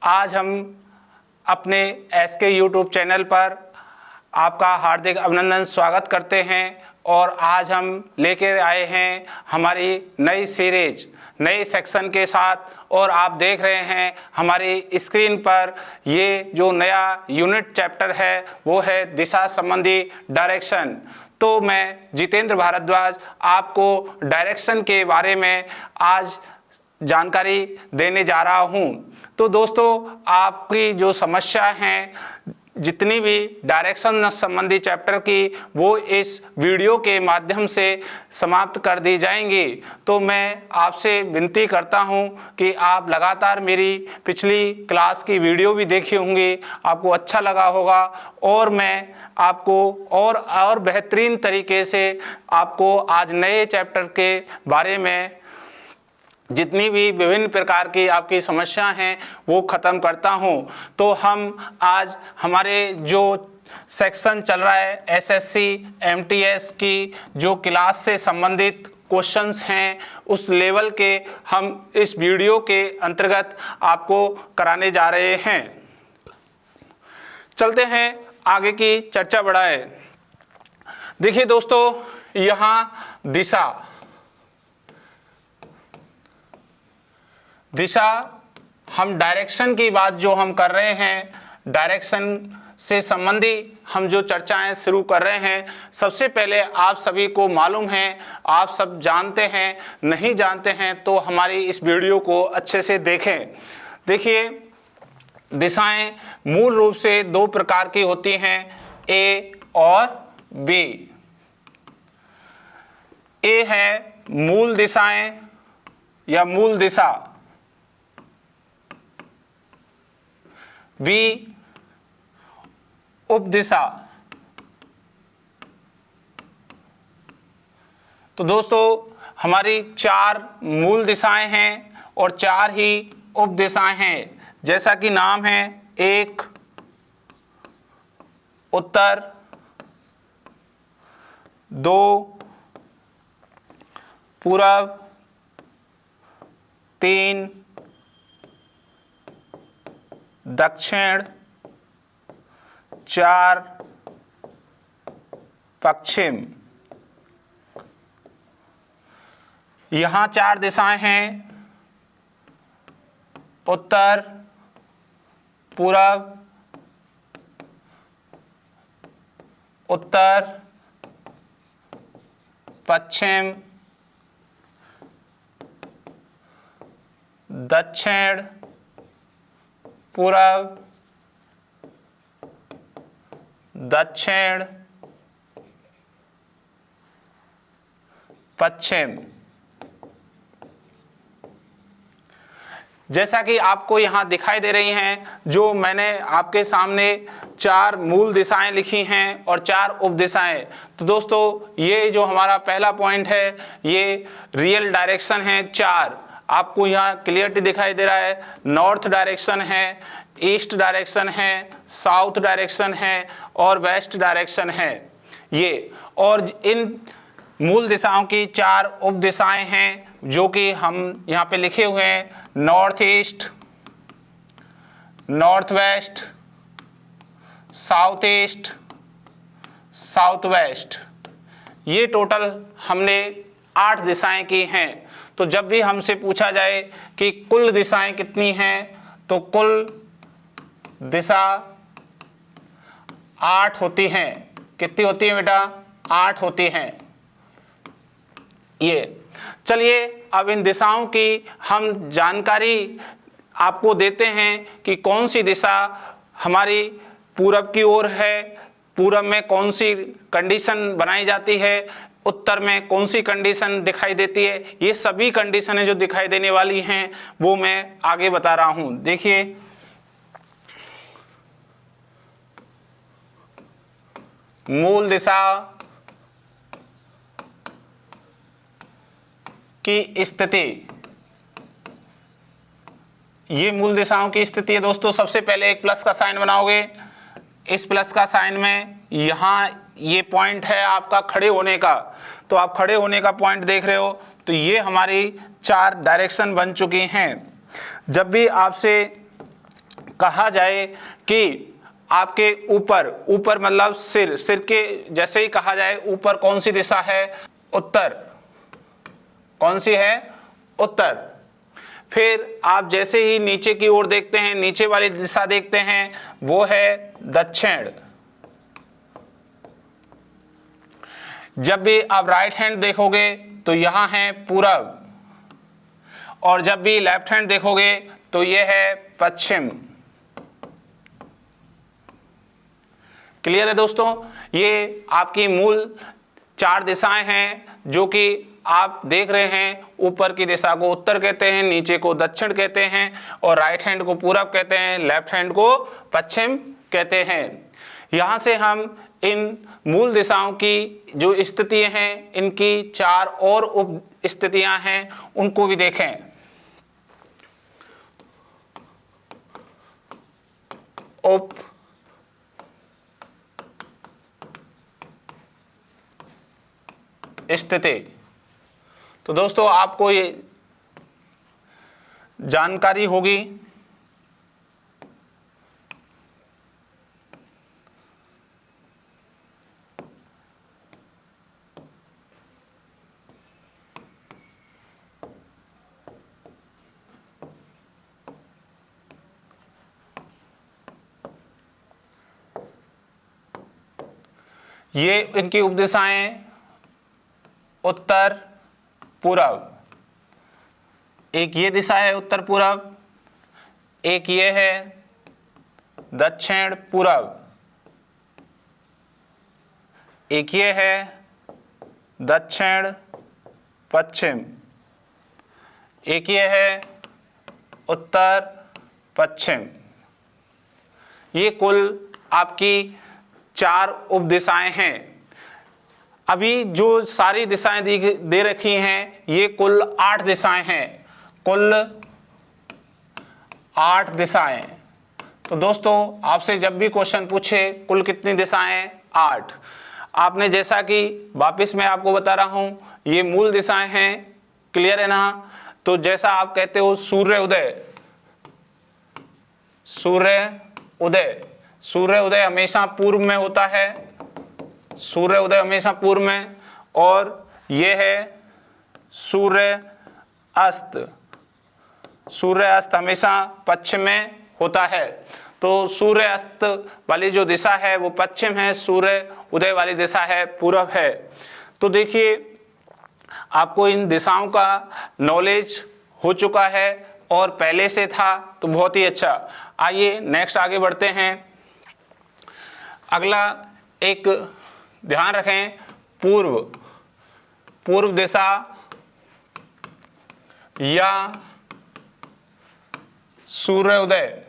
आज हम अपने एसके यूट्यूब चैनल पर आपका हार्दिक अभिनंदन स्वागत करते हैं और आज हम लेकर आए हैं हमारी नई सीरीज नए सेक्शन के साथ। और आप देख रहे हैं हमारी स्क्रीन पर ये जो नया यूनिट चैप्टर है वो है दिशा संबंधी डायरेक्शन। तो मैं जितेंद्र भारद्वाज आपको डायरेक्शन के बारे में आज जानकारी देने जा रहा हूं। तो दोस्तों, आपकी जो समस्या हैं जितनी भी डायरेक्शन संबंधी चैप्टर की वो इस वीडियो के माध्यम से समाप्त कर दी जाएंगी। तो मैं आपसे विनती करता हूं कि आप लगातार मेरी पिछली क्लास की वीडियो भी देखी होंगी, आपको अच्छा लगा होगा और मैं आपको और बेहतरीन तरीके से आपको आज नए चैप्टर के बारे में जितनी भी विभिन्न प्रकार की आपकी समस्या हैं वो ख़त्म करता हूं। तो हम आज हमारे जो सेक्शन चल रहा है एसएससी एमटीएस की जो क्लास से संबंधित क्वेश्चंस हैं उस लेवल के हम इस वीडियो के अंतर्गत आपको कराने जा रहे हैं। चलते हैं आगे की चर्चा बढ़ाए। देखिए दोस्तों, यहाँ दिशा हम डायरेक्शन की बात जो हम कर रहे हैं, डायरेक्शन से संबंधी हम जो चर्चाएं शुरू कर रहे हैं, सबसे पहले आप सभी को मालूम है, आप सब जानते हैं, नहीं जानते हैं तो हमारी इस वीडियो को अच्छे से देखें। देखिए, दिशाएं मूल रूप से दो प्रकार की होती हैं, ए और बी। ए है मूल दिशाएं या मूल दिशा, बी उपदिशा। तो दोस्तों, हमारी चार मूल दिशाएं हैं और चार ही उपदिशाएं हैं, जैसा कि नाम है। एक उत्तर, दो पूरब, तीन दक्षिण, चार पश्चिम। यहाँ चार दिशाएं हैं, उत्तर, पूरब, उत्तर, पश्चिम, दक्षिण, पूरब, दक्षिण, पश्चिम। जैसा कि आपको यहाँ दिखाई दे रही हैं, जो मैंने आपके सामने चार मूल दिशाएं लिखी हैं और चार उपदिशाएं। तो दोस्तों, ये जो हमारा पहला पॉइंट है ये रियल डायरेक्शन है चार। आपको यहाँ क्लियरली दिखाई दे रहा है, नॉर्थ डायरेक्शन है, ईस्ट डायरेक्शन है, साउथ डायरेक्शन है और वेस्ट डायरेक्शन है ये। और इन मूल दिशाओं की चार उप दिशाएं हैं जो कि हम यहाँ पे लिखे हुए हैं, north east, north west, south east, south west. ये टोटल हमने 8 दिशाएं की हैं। तो जब भी हमसे पूछा जाए कि कुल दिशाएं कितनी हैं, तो कुल दिशा 8 होती हैं। कितनी होती है बेटा? 8 होती हैं। ये चलिए अब इन दिशाओं की हम जानकारी आपको देते हैं कि कौन सी दिशा हमारी पूरब की ओर है, पूरब में कौन सी कंडीशन बनाई जाती है, उत्तर में कौन सी कंडीशन दिखाई देती है। ये सभी कंडीशनें जो दिखाई देने वाली हैं वो मैं आगे बता रहा हूं। देखिए, मूल दिशा की स्थिति, ये मूल दिशाओं की स्थिति है दोस्तों। सबसे पहले एक प्लस का साइन बनाओगे। इस प्लस का साइन में यहाँ ये पॉइंट है आपका खड़े होने का, तो आप खड़े होने का पॉइंट देख रहे हो। तो ये हमारी 4 डायरेक्शन बन चुकी हैं। जब भी आपसे कहा जाए कि आपके ऊपर, ऊपर मतलब सिर, सिर के जैसे ही कहा जाए ऊपर कौन सी दिशा है? उत्तर। कौन सी है? उत्तर। फिर आप जैसे ही नीचे की ओर देखते हैं, नीचे वाली दिशा देखते हैं, वो है दक्षिण। जब भी आप राइट हैंड देखोगे तो यहां है पूरब, और जब भी लेफ्ट हैंड देखोगे तो ये है पश्चिम। क्लियर है दोस्तों? ये आपकी मूल 4 दिशाएं हैं जो कि आप देख रहे हैं। ऊपर की दिशा को उत्तर कहते हैं, नीचे को दक्षिण कहते हैं, और राइट हैंड को पूरब कहते हैं, लेफ्ट हैंड को पश्चिम कहते हैं। यहां से हम इन मूल दिशाओं की जो स्थितियां हैं, इनकी 4 और उप स्थितियां हैं, उनको भी देखें। उप स्थिति। तो दोस्तों आपको ये जानकारी होगी। ये इनकी उपदिशाएं उत्तर पूरब, एक ये दिशा है उत्तर पूरब, एक ये है दक्षिण पूरब, एक ये है दक्षिण पश्चिम, एक ये है उत्तर पश्चिम। ये कुल आपकी 4 उपदिशाएं हैं। अभी जो सारी दिशाएं दे रखी हैं, ये कुल 8 दिशाएं हैं, कुल 8 दिशाएं। तो दोस्तों आपसे जब भी क्वेश्चन पूछे कुल कितनी दिशाएं? 8। आपने जैसा कि वापस मैं आपको बता रहा हूं, ये मूल दिशाएं हैं। क्लियर है ना? तो जैसा आप कहते हो सूर्य उदय, सूर्य उदय, सूर्य उदय हमेशा पूर्व में होता है, सूर्य उदय हमेशा पूर्व में। और ये है सूर्य अस्त, सूर्य अस्त हमेशा पश्चिम में होता है। तो सूर्य अस्त वाली जो दिशा है वो पश्चिम है, सूर्य उदय वाली दिशा है पूर्व है। तो देखिए आपको इन दिशाओं का नॉलेज हो चुका है और पहले से था, तो बहुत ही अच्छा। आइए नेक्स्ट आगे बढ़ते हैं। अगला एक ध्यान रखें, पूर्व, पूर्व दिशा या सूर्योदय।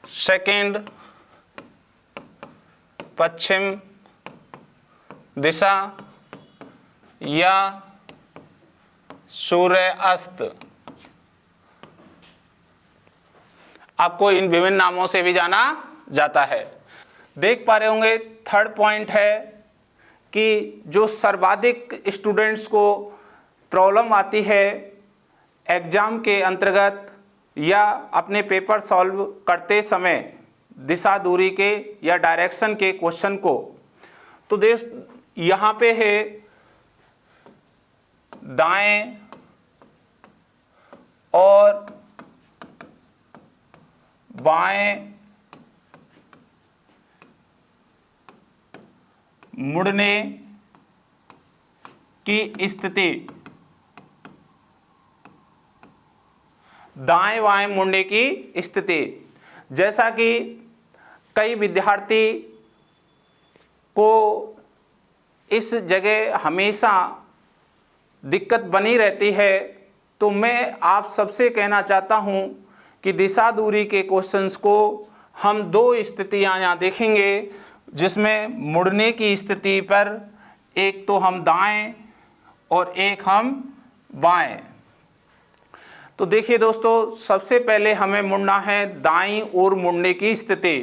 सेकंड पश्चिम दिशा या सूर्य अस्त। आपको इन विभिन्न नामों से भी जाना जाता है। देख पा रहे होंगे थर्ड पॉइंट है कि जो सर्वाधिक स्टूडेंट्स को प्रॉब्लम आती है एग्जाम के अंतर्गत या अपने पेपर सॉल्व करते समय दिशा दूरी के या डायरेक्शन के क्वेश्चन को, तो देख यहाँ पे है दाएं और बाएं मुड़ने की स्थिति, दाएं बाएं मुड़ने की स्थिति। जैसा कि कई विद्यार्थी को इस जगह हमेशा दिक्कत बनी रहती है, तो मैं आप सबसे कहना चाहता हूं कि दिशा दूरी के क्वेश्चंस को हम 2 स्थितियां यहाँ देखेंगे, जिसमें मुड़ने की स्थिति पर एक तो हम दाएं और एक हम बाएं। तो देखिए दोस्तों, सबसे पहले हमें मुड़ना है दाईं ओर मुड़ने की स्थिति।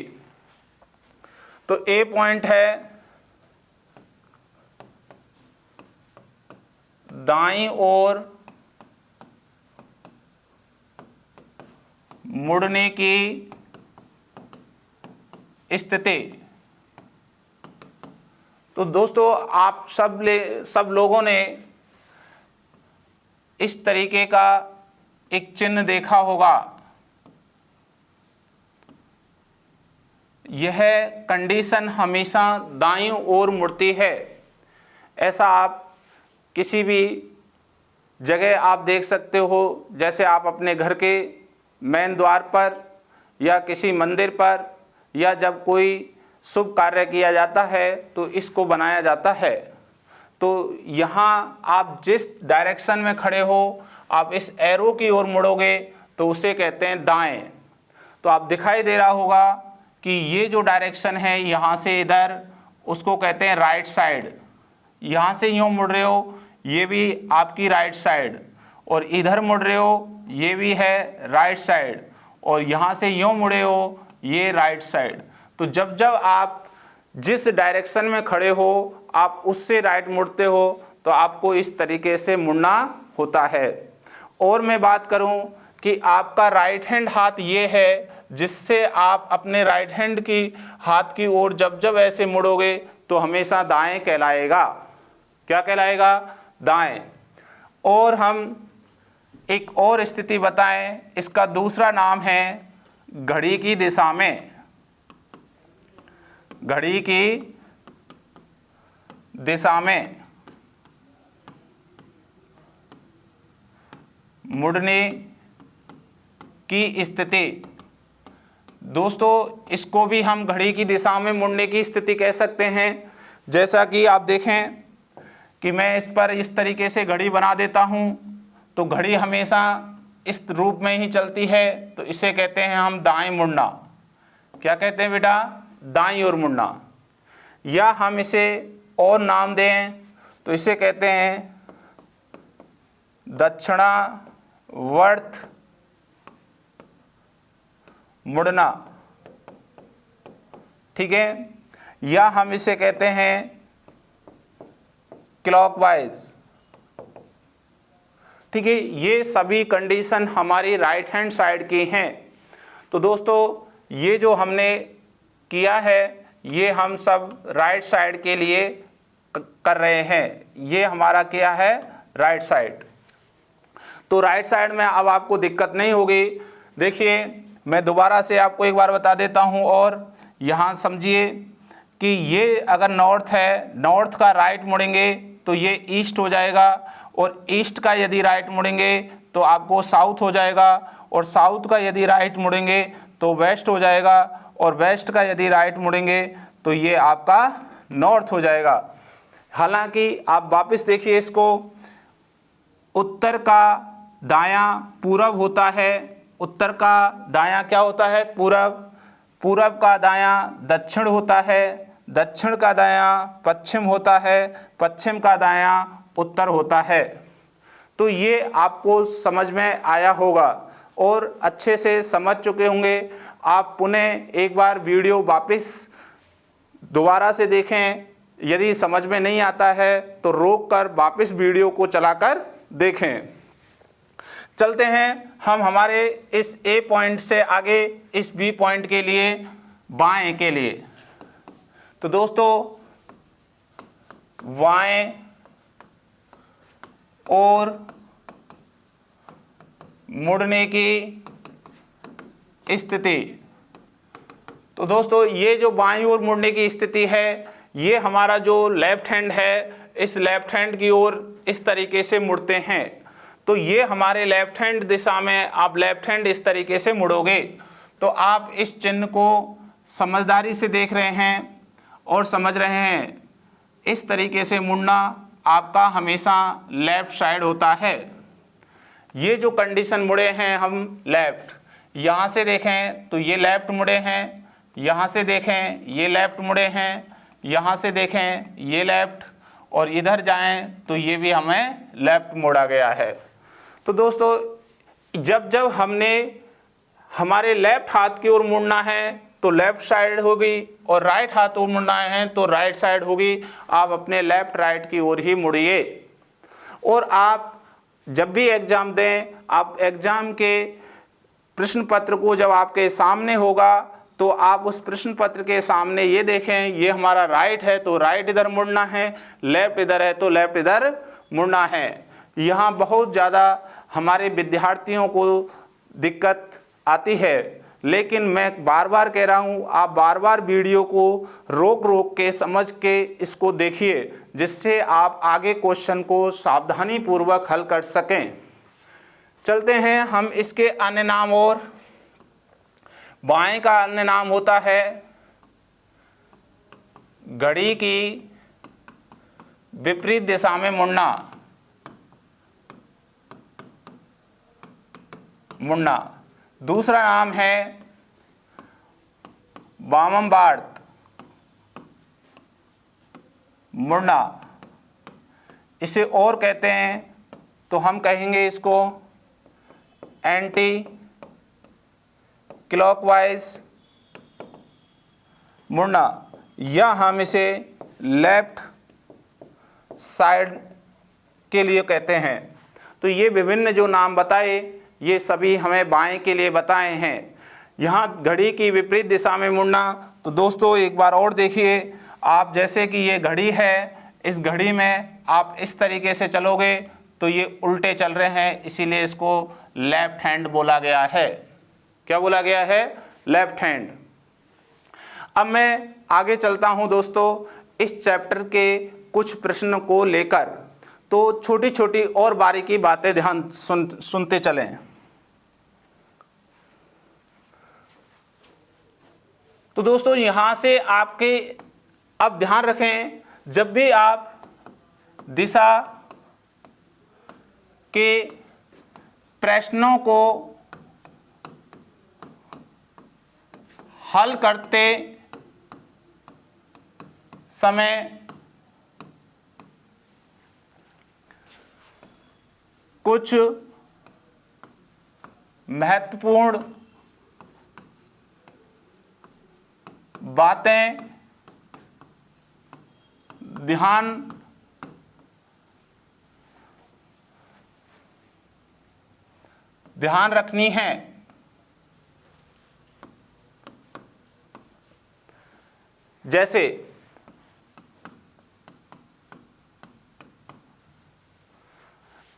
तो ए पॉइंट है दाईं ओर मुड़ने की स्थिति। तो दोस्तों आप सब लोगों ने इस तरीके का एक चिन्ह देखा होगा। यह कंडीशन हमेशा दाईं ओर मुड़ती है। ऐसा आप किसी भी जगह आप देख सकते हो, जैसे आप अपने घर के मेन द्वार पर या किसी मंदिर पर, या जब कोई शुभ कार्य किया जाता है तो इसको बनाया जाता है। तो यहाँ आप जिस डायरेक्शन में खड़े हो आप इस एरो की ओर मुड़ोगे तो उसे कहते हैं दाएं। तो आप दिखाई दे रहा होगा कि ये जो डायरेक्शन है यहाँ से इधर, उसको कहते हैं राइट साइड। यहाँ से यूँ मुड़ रहे हो ये भी आपकी राइट साइड, और इधर मुड़ रहे हो ये भी है राइट साइड, और यहाँ से यूँ मुड़े हो ये राइट साइड। तो जब जब आप जिस डायरेक्शन में खड़े हो आप उससे राइट मुड़ते हो तो आपको इस तरीके से मुड़ना होता है। और मैं बात करूं कि आपका राइट हैंड हाथ ये है जिससे आप अपने राइट हैंड की हाथ की ओर जब जब ऐसे मुड़ोगे तो हमेशा दाएं कहलाएगा। क्या कहलाएगा? दाएं। और हम एक और स्थिति बताएं, इसका दूसरा नाम है घड़ी की दिशा में। घड़ी की दिशा में मुड़ने की स्थिति। दोस्तों इसको भी हम घड़ी की दिशा में मुड़ने की स्थिति कह सकते हैं। जैसा कि आप देखें कि मैं इस पर इस तरीके से घड़ी बना देता हूं तो घड़ी हमेशा इस रूप में ही चलती है, तो इसे कहते हैं हम दाएं मुड़ना। क्या कहते हैं बेटा? दाईं ओर मुड़ना। या हम इसे और नाम दें तो इसे कहते हैं दक्षिणावर्त मुड़ना। ठीक है। या हम इसे कहते हैं क्लॉकवाइज। ठीक है। ये सभी कंडीशन हमारी राइट हैंड साइड की हैं। तो दोस्तों ये जो हमने किया है ये हम सब राइट साइड के लिए कर रहे हैं। ये हमारा क्या है? Right side. तो राइट साइड में अब आपको दिक्कत नहीं होगी। देखिए मैं दोबारा से आपको एक बार बता देता हूं, और यहाँ समझिए कि ये अगर नॉर्थ है, नॉर्थ का राइट मुड़ेंगे तो ये ईस्ट हो जाएगा, और ईस्ट का यदि राइट मुड़ेंगे तो आपको साउथ हो जाएगा, और साउथ का यदि राइट मुड़ेंगे तो वेस्ट हो जाएगा, और वेस्ट का यदि राइट मुड़ेंगे तो ये आपका नॉर्थ हो जाएगा। हालांकि आप वापस देखिए इसको, उत्तर का दायां पूरब होता है, उत्तर का दायां क्या होता है? पूरब। पूरब का दायां दक्षिण होता है, दक्षिण का दायां पश्चिम होता है, पश्चिम का दायां उत्तर होता है। तो ये आपको समझ में आया होगा और अच्छे से समझ चुके होंगे। आप पुनः एक बार वीडियो वापस दोबारा से देखें। यदि समझ में नहीं आता है तो रोक कर वापस वीडियो को चलाकर देखें। चलते हैं हम हमारे इस ए पॉइंट से आगे इस बी पॉइंट के लिए, बाएं के लिए। तो दोस्तों बाएं और मुड़ने की स्थिति। तो दोस्तों ये जो बाईं ओर मुड़ने की स्थिति है, ये हमारा जो लेफ्ट हैंड है, इस लेफ्ट हैंड की ओर इस तरीके से मुड़ते हैं। तो ये हमारे लेफ्ट हैंड दिशा में आप लेफ्ट हैंड इस तरीके से मुड़ोगे। तो आप इस चिन्ह को समझदारी से देख रहे हैं और समझ रहे हैं। इस तरीके से मुड़ना आपका हमेशा लेफ्ट साइड होता है। ये जो कंडीशन मुड़े हैं हम लेफ्ट, यहाँ से देखें तो ये लेफ्ट मुड़े हैं, यहाँ से देखें ये लेफ्ट मुड़े हैं, यहाँ से देखें ये लेफ्ट, और इधर जाएं तो ये भी हमें लेफ्ट मोड़ा गया है। तो दोस्तों जब जब हमने हमारे लेफ्ट हाथ की ओर मुड़ना है तो लेफ्ट साइड होगी, और राइट हाथ ओर मुड़ना है तो राइट साइड होगी। आप अपने लेफ्ट राइट की ओर ही मुड़िए। और आप जब भी एग्ज़ाम दें, आप एग्ज़ाम के प्रश्न पत्र को जब आपके सामने होगा तो आप उस प्रश्न पत्र के सामने ये देखें, ये हमारा राइट है तो राइट इधर मुड़ना है, लेफ्ट इधर है तो लेफ्ट इधर मुड़ना है। यहाँ बहुत ज़्यादा हमारे विद्यार्थियों को दिक्कत आती है, लेकिन मैं बार बार कह रहा हूँ, आप बार बार वीडियो को रोक रोक के समझ के इसको देखिए, जिससे आप आगे क्वेश्चन को सावधानी पूर्वक हल कर सकें। चलते हैं हम इसके अन्य नाम और। बाएं का अन्य नाम होता है घड़ी की विपरीत दिशा में मुड़ना। दूसरा नाम है वामवार्त मुड़ना। इसे और कहते हैं तो हम कहेंगे इसको एंटी क्लॉकवाइज मुड़ना, या हम इसे लेफ्ट साइड के लिए कहते हैं। तो ये विभिन्न जो नाम बताए ये सभी हमें बाएं के लिए बताए हैं। यहाँ घड़ी की विपरीत दिशा में मुड़ना, तो दोस्तों एक बार और देखिए आप, जैसे कि ये घड़ी है, इस घड़ी में आप इस तरीके से चलोगे तो ये उल्टे चल रहे हैं, इसीलिए इसको लेफ्ट हैंड बोला गया है। क्या बोला गया है? Left hand. अब मैं आगे चलता हूं दोस्तों इस चैप्टर के कुछ प्रश्न को लेकर, तो छोटी छोटी और बारीकी बातें ध्यान सुनते चलें। तो दोस्तों यहां से आपके, अब ध्यान रखें, जब भी आप दिशा के प्रश्नों को हल करते समय कुछ महत्वपूर्ण बातें ध्यान रखनी है। जैसे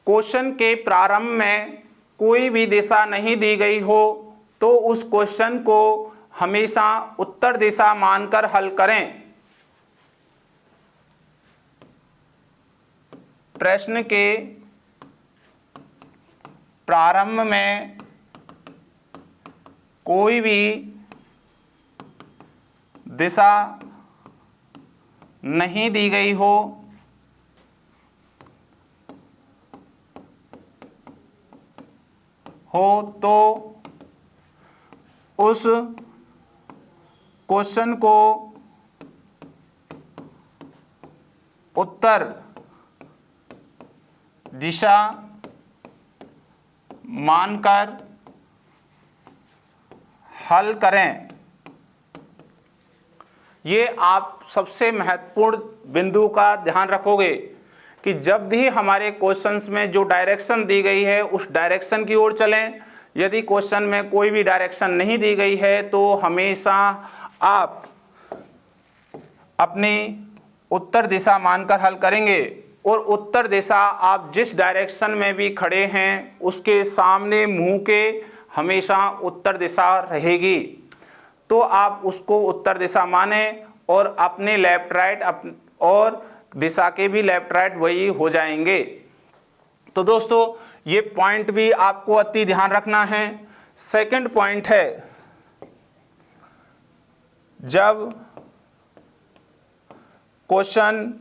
क्वेश्चन के प्रारंभ में कोई भी दिशा नहीं दी गई हो तो उस क्वेश्चन को हमेशा उत्तर दिशा मानकर हल करें। प्रश्न के प्रारंभ में कोई भी दिशा नहीं दी गई हो तो उस क्वेश्चन को उत्तर दिशा मानकर हल करें। ये आप सबसे महत्वपूर्ण बिंदु का ध्यान रखोगे कि जब भी हमारे क्वेश्चंस में जो डायरेक्शन दी गई है उस डायरेक्शन की ओर चलें। यदि क्वेश्चन में कोई भी डायरेक्शन नहीं दी गई है तो हमेशा आप अपनी उत्तर दिशा मानकर हल करेंगे, और उत्तर दिशा आप जिस डायरेक्शन में भी खड़े हैं उसके सामने मुंह के हमेशा उत्तर दिशा रहेगी, तो आप उसको उत्तर दिशा माने और अपने लेफ्ट राइट और दिशा के भी लेफ्ट राइट वही हो जाएंगे। तो दोस्तों ये पॉइंट भी आपको अति ध्यान रखना है। सेकंड पॉइंट है, जब क्वेश्चन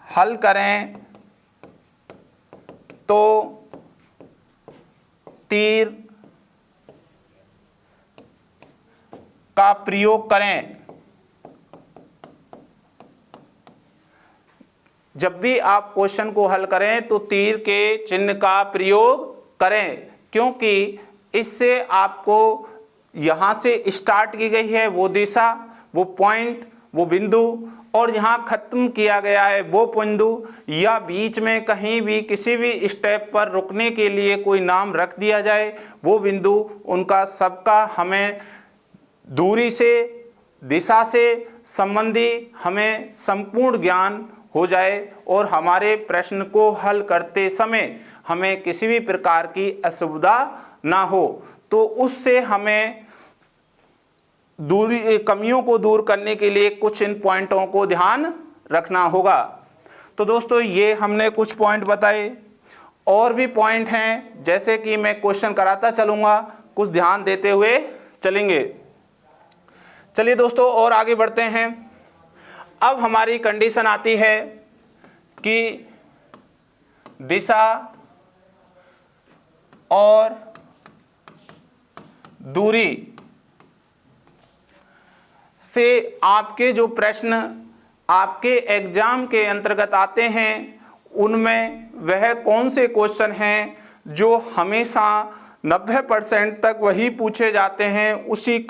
हल करें तो तीर का प्रयोग करें। जब भी आप क्वेश्चन को हल करें तो तीर के चिन्ह का प्रयोग करें, क्योंकि इससे आपको यहाँ से स्टार्ट की गई है वो दिशा, वो पॉइंट, वो बिंदु, और जहाँ खत्म किया गया है वो बिंदु, या बीच में कहीं भी किसी भी स्टेप पर रुकने के लिए कोई नाम रख दिया जाए वो बिंदु, उनका सबका हमें दूरी से, दिशा से संबंधी हमें संपूर्ण ज्ञान हो जाए और हमारे प्रश्न को हल करते समय हमें किसी भी प्रकार की असुविधा ना हो। तो उससे हमें दूरी कमियों को दूर करने के लिए कुछ इन पॉइंटों को ध्यान रखना होगा। तो दोस्तों ये हमने कुछ पॉइंट बताए, और भी पॉइंट हैं, जैसे कि मैं क्वेश्चन कराता चलूँगा, कुछ ध्यान देते हुए चलेंगे। चलिए दोस्तों और आगे बढ़ते हैं। अब हमारी कंडीशन आती है कि दिशा और दूरी से आपके जो प्रश्न आपके एग्जाम के अंतर्गत आते हैं उनमें वह कौन से क्वेश्चन हैं जो हमेशा 90% तक वही पूछे जाते हैं, उसी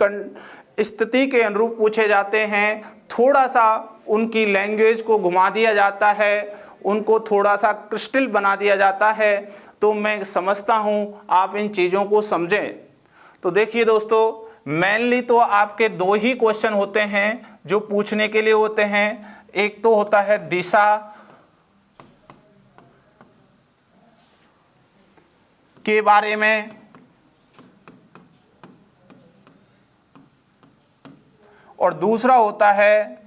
स्थिति के अनुरूप पूछे जाते हैं। थोड़ा सा उनकी लैंग्वेज को घुमा दिया जाता है, उनको थोड़ा सा क्रिस्टल बना दिया जाता है। तो मैं समझता हूँ आप इन चीज़ों को समझें। तो देखिए दोस्तों, मेनली तो आपके दो ही क्वेश्चन होते हैं जो पूछने के लिए होते हैं। एक तो होता है दिशा के बारे में, और दूसरा होता है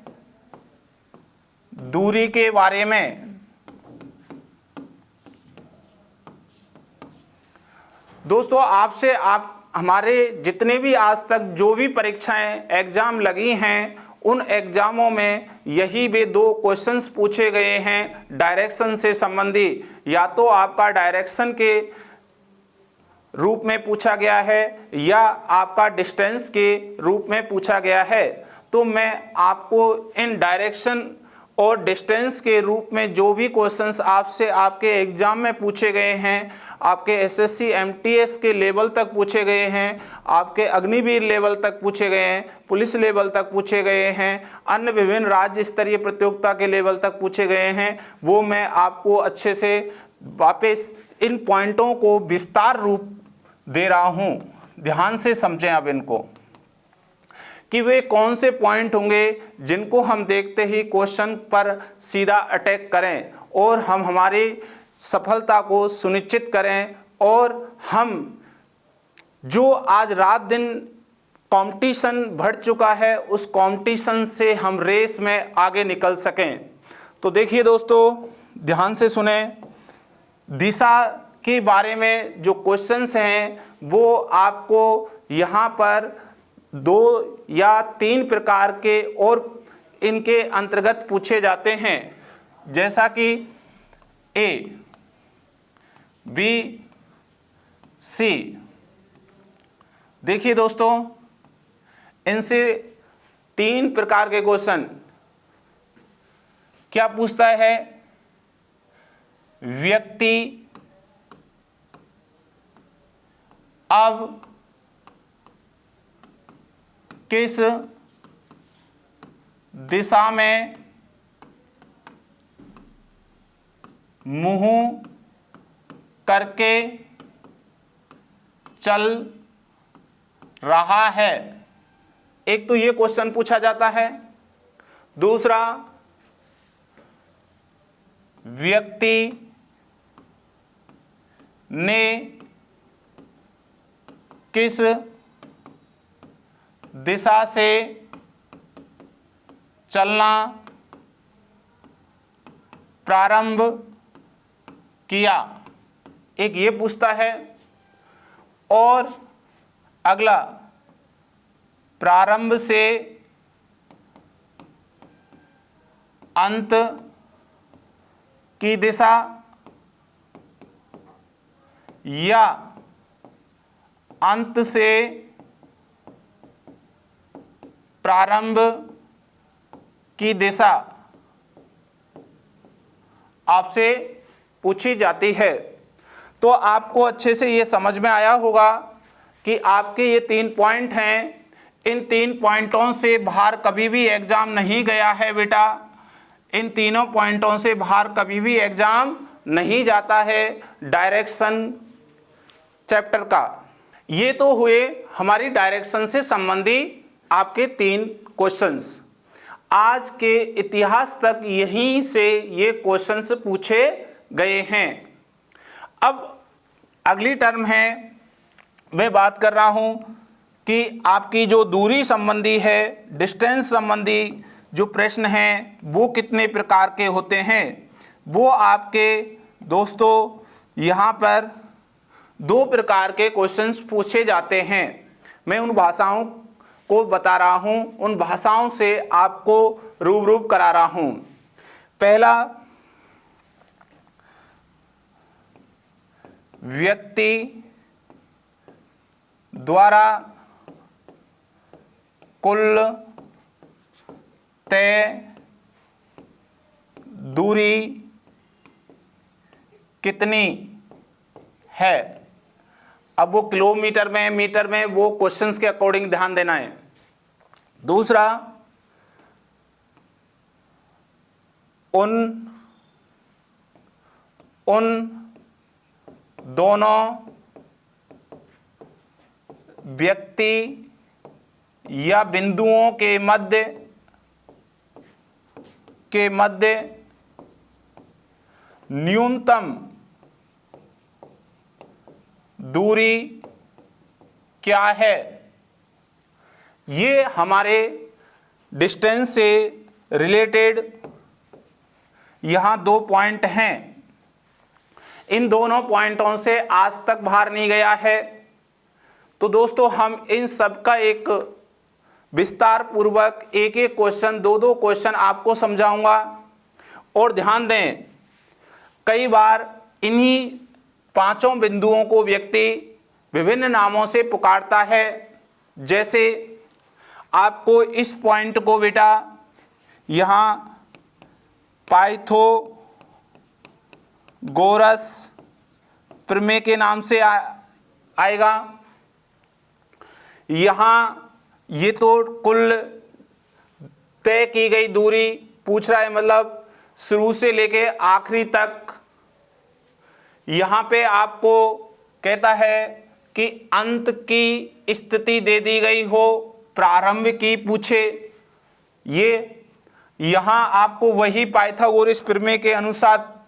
दूरी के बारे में। दोस्तों आपसे हमारे जितने भी आज तक जो भी परीक्षाएं एग्जाम लगी हैं उन एग्जामों में यही वे दो क्वेश्चंस पूछे गए हैं डायरेक्शन से संबंधी। या तो आपका डायरेक्शन के रूप में पूछा गया है या आपका डिस्टेंस के रूप में पूछा गया है। तो मैं आपको इन डायरेक्शन और डिस्टेंस के रूप में जो भी क्वेश्चंस आपसे आपके एग्जाम में पूछे गए हैं, आपके एसएससी एमटीएस के लेवल तक पूछे गए हैं, आपके अग्निवीर लेवल तक पूछे गए हैं, पुलिस लेवल तक पूछे गए हैं, अन्य विभिन्न राज्य स्तरीय प्रतियोगिता के लेवल तक पूछे गए हैं, वो मैं आपको अच्छे से वापस इन पॉइंटों को विस्तार रूप दे रहा हूँ। ध्यान से समझें अब इनको कि वे कौन से पॉइंट होंगे जिनको हम देखते ही क्वेश्चन पर सीधा अटैक करें और हम हमारी सफलता को सुनिश्चित करें, और हम जो आज रात दिन कंपटीशन बढ़ चुका है उस कंपटीशन से हम रेस में आगे निकल सकें। तो देखिए दोस्तों ध्यान से सुने, दिशा के बारे में जो क्वेश्चंस हैं वो आपको यहाँ पर 2 या 3 प्रकार के और इनके अंतर्गत पूछे जाते हैं, जैसा कि A, B, C। देखिए दोस्तों इनसे 3 प्रकार के क्वेश्चन क्या पूछता है। व्यक्ति अब किस दिशा में मुंह करके चल रहा है। एक तो ये क्वेश्चन पूछा जाता है। दूसरा, व्यक्ति ने किस दिशा से चलना प्रारंभ किया, एक ये पूछता है। और अगला, प्रारंभ से अंत की दिशा या अंत से प्रारंभ की दिशा आपसे पूछी जाती है। तो आपको अच्छे से ये समझ में आया होगा कि आपके ये 3 पॉइंट हैं, इन 3 पॉइंटों से बाहर कभी भी एग्जाम नहीं गया है बेटा, इन तीनों पॉइंटों से बाहर कभी भी एग्जाम नहीं जाता है डायरेक्शन चैप्टर का। ये तो हुए हमारी डायरेक्शन से संबंधी आपके 3 क्वेश्चंस। आज के इतिहास तक यहीं से ये क्वेश्चंस पूछे गए हैं। अब अगली टर्म है, मैं बात कर रहा हूं कि आपकी जो दूरी संबंधी है, डिस्टेंस संबंधी जो प्रश्न हैं वो कितने प्रकार के होते हैं। वो आपके दोस्तों यहाँ पर 2 प्रकार के क्वेश्चंस पूछे जाते हैं। मैं उन भाषाओं को बता रहा हूँ, उन भाषाओं से आपको रूबरू करा रहा हूँ। पहला, व्यक्ति द्वारा कुल तय दूरी कितनी है। अब वो किलोमीटर में, मीटर में, वो क्वेश्चंस के अकॉर्डिंग ध्यान देना है। दूसरा, उन दोनों व्यक्ति या बिंदुओं के मध्य न्यूनतम दूरी क्या है। ये हमारे डिस्टेंस से रिलेटेड यहाँ 2 पॉइंट हैं। इन दोनों पॉइंटों से आज तक बाहर नहीं गया है। तो दोस्तों हम इन सब का एक विस्तार पूर्वक एक क्वेश्चन, 2 क्वेश्चन आपको समझाऊंगा। और ध्यान दें, कई बार इन्हीं 5 बिंदुओं को व्यक्ति विभिन्न नामों से पुकारता है। जैसे आपको इस पॉइंट को बेटा यहाँ पाइथागोरस प्रमेय के नाम से आएगा। यहाँ ये तो कुल तय की गई दूरी पूछ रहा है, मतलब शुरू से लेके आखिरी तक। यहाँ पे आपको कहता है कि अंत की स्थिति दे दी गई हो, प्रारंभ की पूछे। ये यहाँ आपको वही पाइथागोरस प्रमेय के अनुसार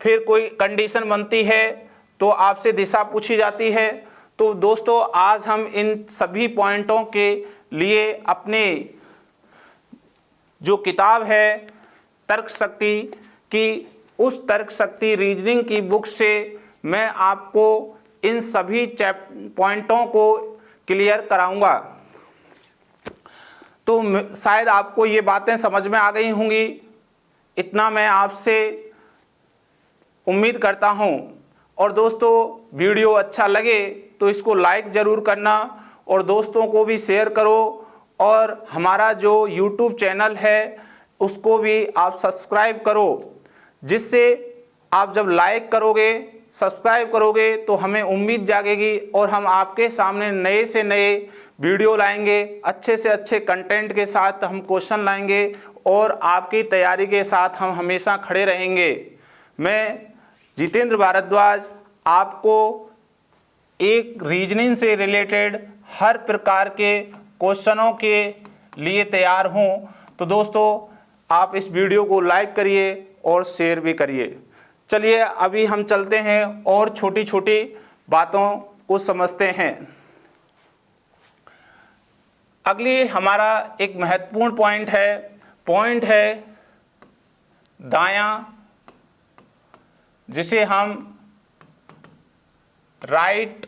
फिर कोई कंडीशन बनती है तो आपसे दिशा पूछी जाती है। तो दोस्तों आज हम इन सभी पॉइंटों के लिए अपने जो किताब है तर्क शक्ति की, उस तर्क शक्ति रीजनिंग की बुक से मैं आपको इन सभी पॉइंटों को क्लियर कराऊंगा। तो शायद आपको ये बातें समझ में आ गई होंगी, इतना मैं आपसे उम्मीद करता हूं। और दोस्तों वीडियो अच्छा लगे तो इसको लाइक ज़रूर करना और दोस्तों को भी शेयर करो। और हमारा जो YouTube चैनल है उसको भी आप सब्सक्राइब करो, जिससे आप जब लाइक करोगे, सब्सक्राइब करोगे तो हमें उम्मीद जागेगी और हम आपके सामने नए से नए वीडियो लाएंगे, अच्छे से अच्छे कंटेंट के साथ हम क्वेश्चन लाएंगे और आपकी तैयारी के साथ हम हमेशा खड़े रहेंगे। मैं जितेंद्र भारद्वाज आपको एक रीजनिंग से रिलेटेड हर प्रकार के क्वेश्चनों के लिए तैयार हूं। तो दोस्तों आप इस वीडियो को लाइक करिए और शेयर भी करिए। चलिए अभी हम चलते हैं और छोटी छोटी बातों को समझते हैं। अगली हमारा एक महत्वपूर्ण पॉइंट है दायां, जिसे हम राइट,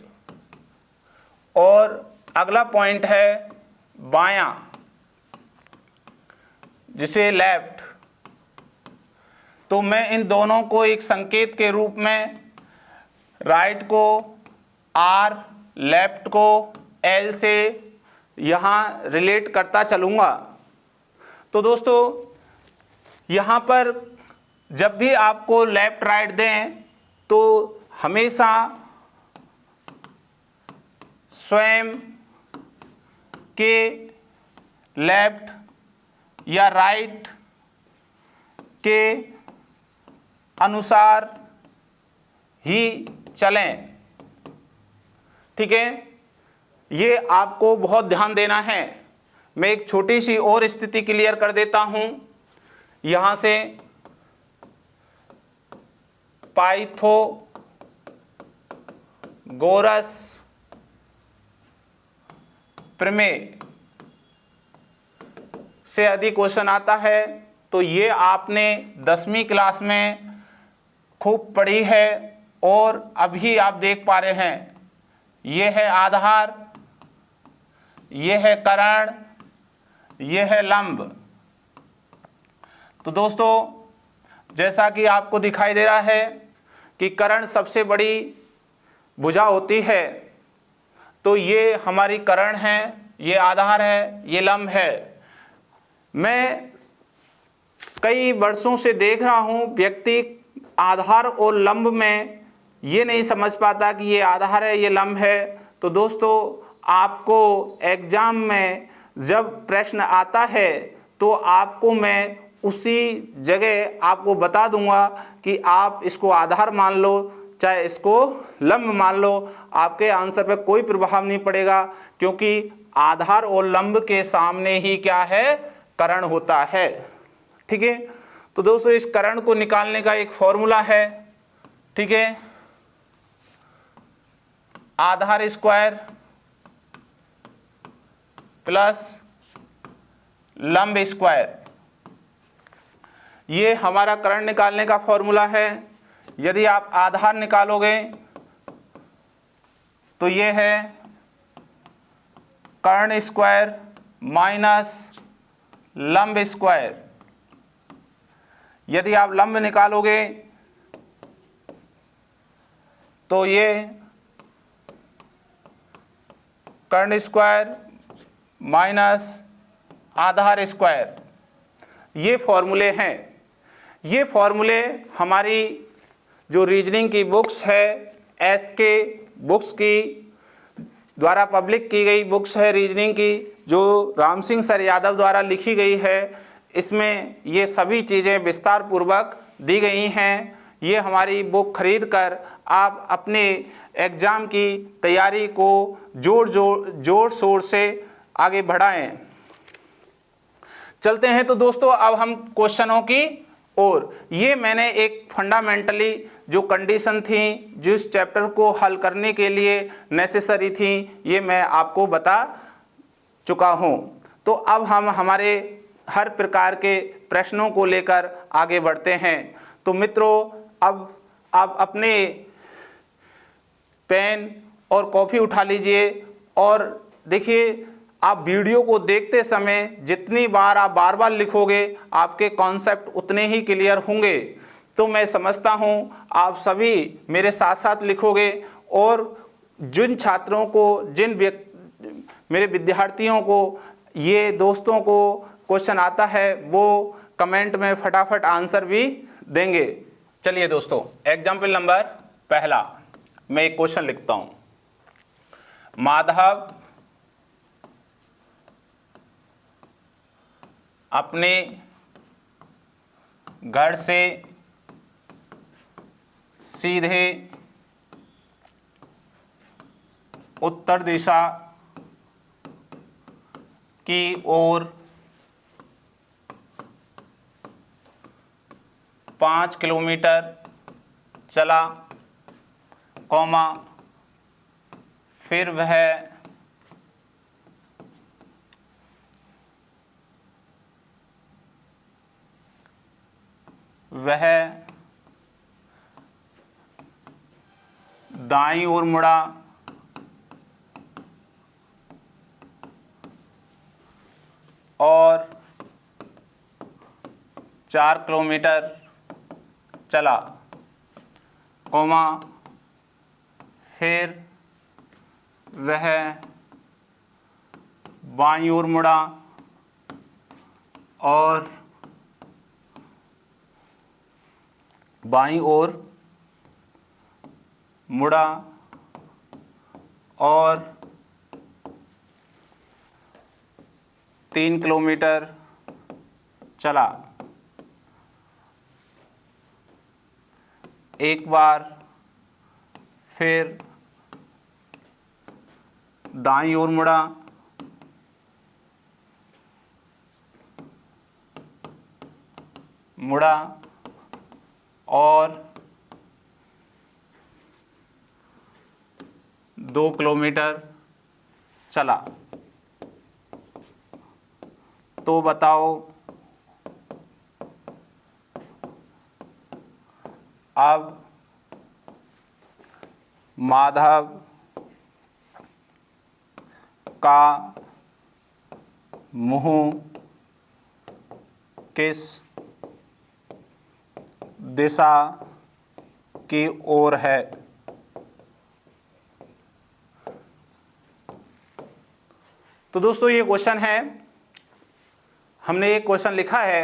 और अगला पॉइंट है बायां, जिसे लेफ्ट। तो मैं इन दोनों को एक संकेत के रूप में राइट को आर, लेफ्ट को एल से यहाँ रिलेट करता चलूँगा। तो दोस्तों यहाँ पर जब भी आपको लेफ्ट राइट दें तो हमेशा स्वयं के लेफ्ट या राइट के अनुसार ही चलें। ठीक है, ये आपको बहुत ध्यान देना है। मैं एक छोटी सी और स्थिति क्लियर कर देता हूं। यहां से पाइथागोरस प्रमेय से अधिक क्वेश्चन आता है, तो ये आपने 10वीं क्लास में खूब पढ़ी है और अभी आप देख पा रहे हैं। ये है आधार, ये है कर्ण, ये है लंब। तो दोस्तों, जैसा कि आपको दिखाई दे रहा है कि कर्ण सबसे बड़ी भुजा होती है, तो ये हमारी कर्ण है, ये आधार है, ये लंब है। मैं कई वर्षों से देख रहा हूँ व्यक्ति आधार और लंब में ये नहीं समझ पाता कि ये आधार है, ये लंब है। तो दोस्तों, आपको एग्जाम में जब प्रश्न आता है तो आपको मैं उसी जगह आपको बता दूंगा कि आप इसको आधार मान लो चाहे इसको लंब मान लो, आपके आंसर पर कोई प्रभाव नहीं पड़ेगा, क्योंकि आधार और लंब के सामने ही क्या है, कर्ण होता है। ठीक है, तो दोस्तों इस कर्ण को निकालने का एक फॉर्मूला है। ठीक है, आधार स्क्वायर प्लस लंब स्क्वायर, ये हमारा कर्ण निकालने का फॉर्मूला है। यदि आप आधार निकालोगे तो ये है कर्ण स्क्वायर माइनस लंब स्क्वायर। यदि आप लंब निकालोगे तो ये कर्ण स्क्वायर माइनस आधार स्क्वायर। ये फॉर्मूले हैं। ये फॉर्मूले हमारी जो रीजनिंग की बुक्स है, एसके बुक्स की द्वारा पब्लिक की गई बुक्स है रीजनिंग की, जो राम सिंह सर यादव द्वारा लिखी गई है, इसमें ये सभी चीज़ें विस्तार पूर्वक दी गई हैं। ये हमारी बुक खरीद कर आप अपने एग्ज़ाम की तैयारी को जोर शोर से आगे बढ़ाएं। चलते हैं तो दोस्तों अब हम क्वेश्चनों की ओर। ये मैंने एक फंडामेंटली जो कंडीशन थी, जिस चैप्टर को हल करने के लिए नेसेसरी थी, ये मैं आपको बता चुका हूँ। तो अब हम हमारे हर प्रकार के प्रश्नों को लेकर आगे बढ़ते हैं। तो मित्रों, अब आप अपने पेन और कॉपी उठा लीजिए और देखिए, आप वीडियो को देखते समय जितनी बार आप बार बार लिखोगे आपके कॉन्सेप्ट उतने ही क्लियर होंगे। तो मैं समझता हूँ आप सभी मेरे साथ साथ लिखोगे और जिन छात्रों को, मेरे विद्यार्थियों को, ये दोस्तों को क्वेश्चन आता है वो कमेंट में फटाफट आंसर भी देंगे। चलिए दोस्तों, एग्जाम्पल नंबर पहला मैं एक क्वेश्चन लिखता हूँ। माधव अपने घर से सीधे उत्तर दिशा की ओर 5 किलोमीटर चला, कौमा, फिर वह दाईं ओर मुड़ा और 4 किलोमीटर चला, कौमा, फिर वह बाईं ओर मुड़ा और बाईं ओर मुड़ा और 3 किलोमीटर चला। एक बार फिर दाईं ओर मुड़ा, और 2 किलोमीटर चला। तो बताओ अब माधव का मुंह किस दिशा की ओर है? तो दोस्तों ये क्वेश्चन है, हमने एक क्वेश्चन लिखा है।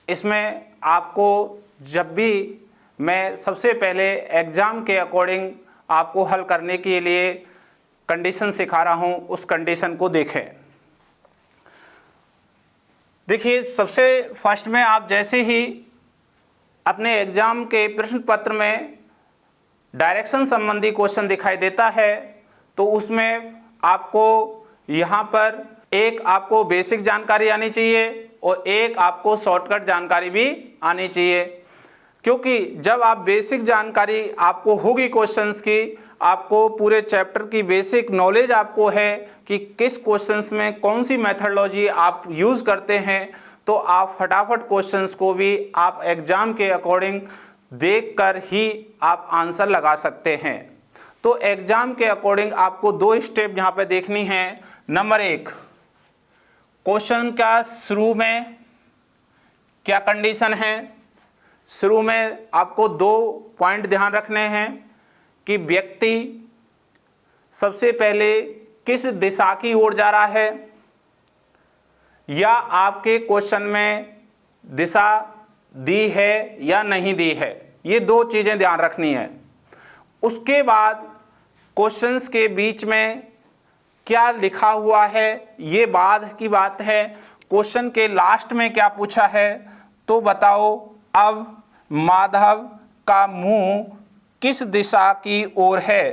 इसमें आपको जब भी मैं सबसे पहले एग्ज़ाम के अकॉर्डिंग आपको हल करने के लिए कंडीशन सिखा रहा हूं, उस कंडीशन को देखें। देखिए, सबसे फर्स्ट में आप जैसे ही अपने एग्ज़ाम के प्रश्न पत्र में डायरेक्शन संबंधी क्वेश्चन दिखाई देता है, तो उसमें आपको यहाँ पर एक आपको बेसिक जानकारी आनी चाहिए और एक आपको शॉर्टकट जानकारी भी आनी चाहिए। क्योंकि जब आप बेसिक जानकारी आपको होगी क्वेश्चंस की, आपको पूरे चैप्टर की बेसिक नॉलेज आपको है कि किस क्वेश्चंस में कौन सी मेथडोलॉजी आप यूज़ करते हैं, तो आप फटाफट क्वेश्चंस को भी आप एग्ज़ाम के अकॉर्डिंग देखकर ही आप आंसर लगा सकते हैं। तो एग्ज़ाम के अकॉर्डिंग आपको 2 स्टेप यहाँ पे देखनी है। नंबर 1, क्वेश्चन का शुरू में क्या कंडीशन है। शुरू में आपको 2 पॉइंट ध्यान रखने हैं कि व्यक्ति सबसे पहले किस दिशा की ओर जा रहा है, या आपके क्वेश्चन में दिशा दी है या नहीं दी है। ये 2 चीज़ें ध्यान रखनी है। उसके बाद क्वेश्चंस के बीच में क्या लिखा हुआ है, ये बाद की बात है। क्वेश्चन के लास्ट में क्या पूछा है, तो बताओ अब माधव का मुंह किस दिशा की ओर है।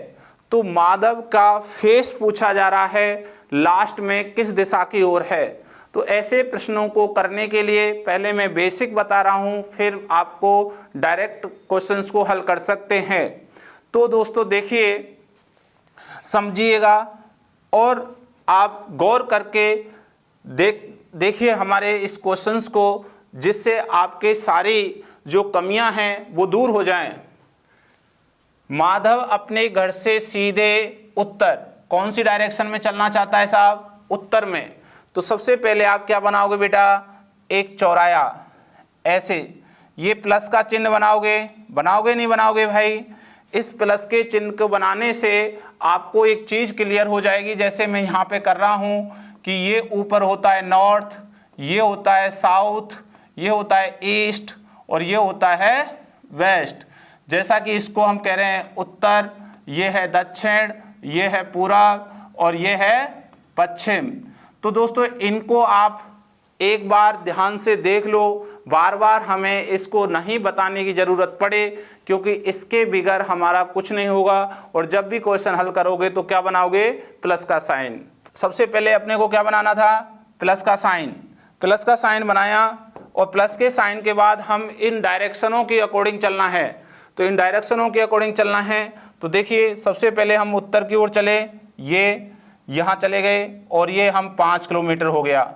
तो माधव का फेस पूछा जा रहा है, लास्ट में किस दिशा की ओर है। तो ऐसे प्रश्नों को करने के लिए पहले मैं बेसिक बता रहा हूं, फिर आपको डायरेक्ट क्वेश्चंस को हल कर सकते हैं। तो दोस्तों देखिए, समझिएगा और आप गौर करके देखिए हमारे इस क्वेश्चंस को, जिससे आपके सारी जो कमियां हैं वो दूर हो जाएं। माधव अपने घर से सीधे उत्तर, कौन सी डायरेक्शन में चलना चाहता है साहब? उत्तर में। तो सबसे पहले आप क्या बनाओगे बेटा, एक चौराया, ऐसे ये प्लस का चिन्ह बनाओगे नहीं बनाओगे भाई? इस प्लस के चिन्ह को बनाने से आपको एक चीज़ क्लियर हो जाएगी। जैसे मैं यहाँ पे कर रहा हूँ कि ये ऊपर होता है नॉर्थ, ये होता है साउथ, ये होता है ईस्ट और ये होता है वेस्ट। जैसा कि इसको हम कह रहे हैं उत्तर, ये है दक्षिण, ये है पूरब और ये है पश्चिम। तो दोस्तों इनको आप एक बार ध्यान से देख लो, बार बार हमें इसको नहीं बताने की ज़रूरत पड़े, क्योंकि इसके बिगैर हमारा कुछ नहीं होगा। और जब भी क्वेश्चन हल करोगे तो क्या बनाओगे? प्लस का साइन। सबसे पहले अपने को क्या बनाना था? प्लस का साइन। प्लस का साइन बनाया और प्लस के साइन के बाद हम इन डायरेक्शनों के अकॉर्डिंग चलना है। तो इन डायरेक्शनों के अकॉर्डिंग चलना है। तो देखिए, सबसे पहले हम उत्तर की ओर चले, ये यहाँ चले गए और ये हम 5 किलोमीटर हो गया।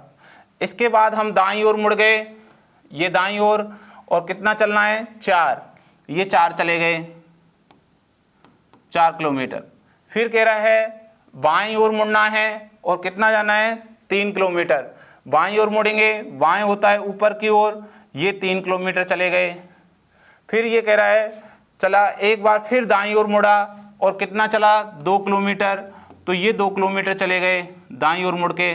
इसके बाद हम दाईं ओर मुड़ गए, ये दाईं ओर, और कितना चलना है? 4, ये 4 चले गए, 4 किलोमीटर। फिर कह रहा है बाईं ओर मुड़ना है और कितना जाना है? 3 किलोमीटर। बाईं ओर मुड़ेंगे, बाएं होता है ऊपर की ओर, ये 3 किलोमीटर चले गए। फिर ये कह रहा है चला, एक बार फिर दाईं ओर मुड़ा और कितना चला? 2 किलोमीटर। तो ये 2 किलोमीटर चले गए दाईं ओर मुड़ के।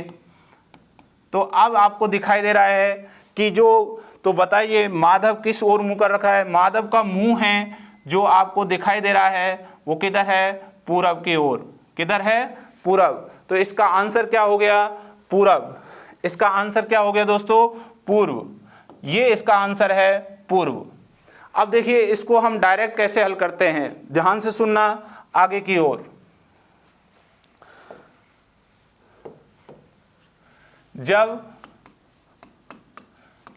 तो अब आपको दिखाई दे रहा है कि तो बताइए माधव किस ओर मुंह कर रखा है? माधव का मुंह है जो आपको दिखाई दे रहा है वो किधर है? पूरब की ओर। किधर है? पूरब। तो इसका आंसर क्या हो गया? पूरब। इसका आंसर क्या हो गया दोस्तों? पूर्व। ये इसका आंसर है पूर्व। अब देखिए इसको हम डायरेक्ट कैसे हल करते हैं, ध्यान से सुनना आगे की ओर। जब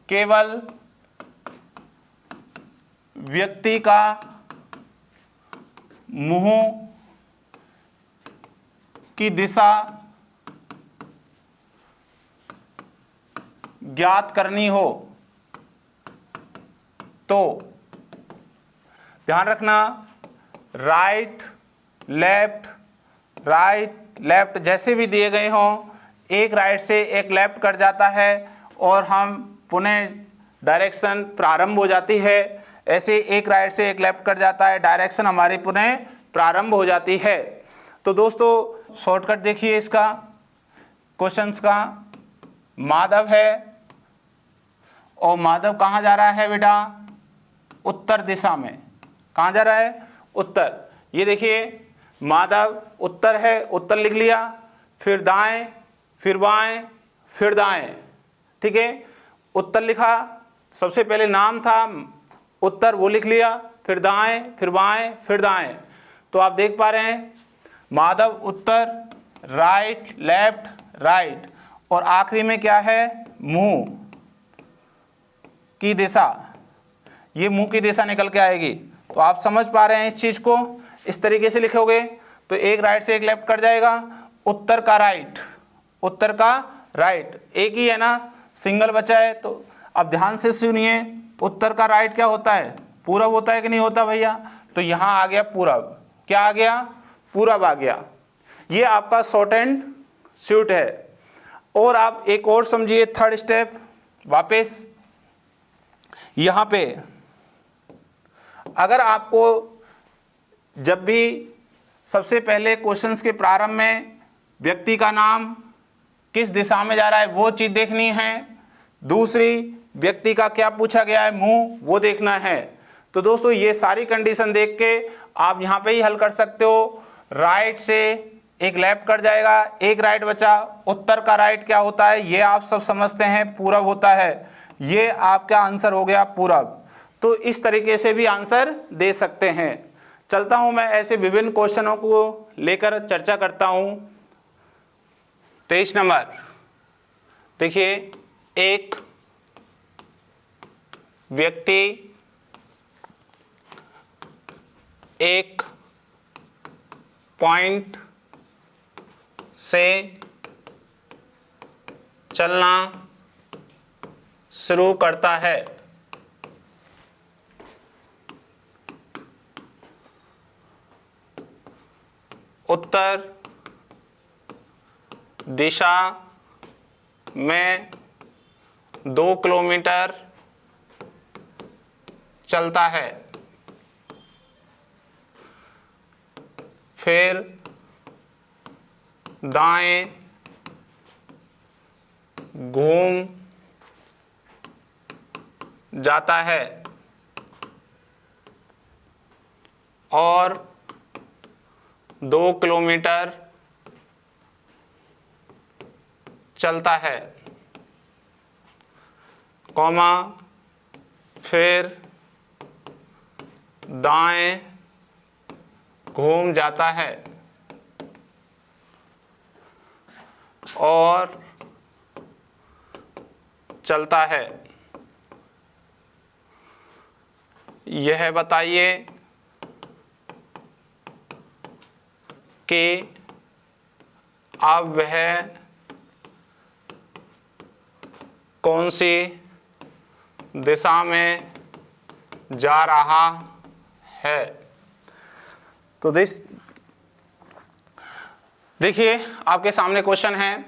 केवल व्यक्ति का मुंह की दिशा ज्ञात करनी हो तो ध्यान रखना, राइट लेफ्ट जैसे भी दिए गए हों, एक राइट से एक लेफ्ट कट जाता है और हम पुनः डायरेक्शन प्रारंभ हो जाती है। ऐसे एक राइट से एक लेफ्ट कट जाता है, डायरेक्शन हमारी पुनः प्रारंभ हो जाती है। तो दोस्तों शॉर्टकट देखिए इसका, क्वेश्चंस का। माधव है और माधव कहाँ जा रहा है बेटा? उत्तर दिशा में। कहाँ जा रहा है? उत्तर। ये देखिए माधव उत्तर है, उत्तर लिख लिया, फिर दाएं, फिर बाएं, फिर दाएं, ठीक है। उत्तर लिखा, सबसे पहले नाम था उत्तर, वो लिख लिया, फिर दाएं, फिर बाएं, फिर दाएं। तो आप देख पा रहे हैं माधव उत्तर, राइट लेफ्ट राइट, और आखिरी में क्या है? मुंह की दिशा। ये मुंह की दिशा निकल के आएगी। तो आप समझ पा रहे हैं इस चीज को, इस तरीके से लिखोगे तो एक राइट से एक लेफ्ट कट जाएगा, उत्तर का राइट, उत्तर का राइट, एक ही है ना, सिंगल बचा है। तो अब ध्यान से सुनिए, उत्तर का राइट क्या होता है? पूरब होता है कि नहीं होता भैया? तो यहाँ आ गया पूरब। क्या आ गया? पूरब आ गया। ये आपका शॉर्ट एंड स्वीट है। और आप एक और समझिए, थर्ड स्टेप वापस यहाँ पे, अगर आपको जब भी सबसे पहले क्वेश्चंस के प्रारंभ में व्यक्ति का नाम किस दिशा में जा रहा है वो चीज़ देखनी है, दूसरी व्यक्ति का क्या पूछा गया है, मुंह, वो देखना है। तो दोस्तों ये सारी कंडीशन देख के आप यहाँ पे ही हल कर सकते हो। राइट से एक लेफ्ट कट जाएगा, एक राइट बचा, उत्तर का राइट क्या होता है ये आप सब समझते हैं, पूरब होता है। ये आपका आंसर हो गया पूरब। तो इस तरीके से भी आंसर दे सकते हैं। चलता हूं मैं ऐसे विभिन्न क्वेश्चनों को लेकर चर्चा करता हूं। 23 नंबर देखिए, एक व्यक्ति एक पॉइंट से चलना शुरू करता है। उत्तर दिशा में 2 किलोमीटर चलता है, फिर दाएं घूम जाता है और 2 किलोमीटर चलता है, कॉमा, फिर दाएं घूम जाता है और चलता है। यह बताइए कि अब वह कौन सी दिशा में जा रहा है। तो देखिए आपके सामने क्वेश्चन है,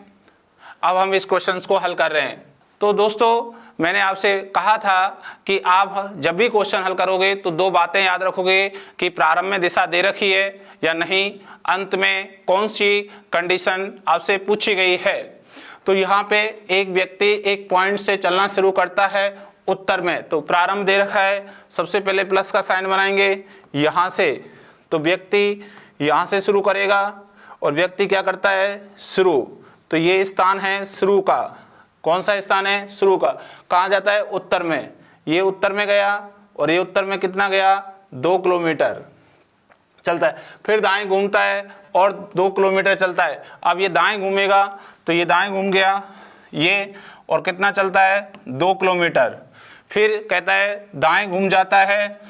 अब हम इस क्वेश्चंस को हल कर रहे हैं। तो दोस्तों मैंने आपसे कहा था कि आप जब भी क्वेश्चन हल करोगे तो 2 बातें याद रखोगे कि प्रारंभ में दिशा दे रखी है या नहीं, अंत में कौन सी कंडीशन आपसे पूछी गई है। तो यहाँ पे एक व्यक्ति एक पॉइंट से चलना शुरू करता है उत्तर में, तो प्रारंभ दे रखा है, सबसे पहले प्लस का साइन बनाएंगे यहाँ से, तो व्यक्ति यहाँ से शुरू करेगा और व्यक्ति क्या करता है, शुरू, तो ये स्थान है शुरू का, कौन सा स्थान है? शुरू का। कहाँ जाता है? उत्तर में। ये उत्तर में गया और ये उत्तर में कितना गया? 2 किलोमीटर चलता है। फिर दाएं घूमता है और 2 किलोमीटर चलता है। अब ये दाएं घूमेगा तो ये दाएं घूम गया ये, और कितना चलता है? 2 किलोमीटर। फिर कहता है दाएं घूम जाता है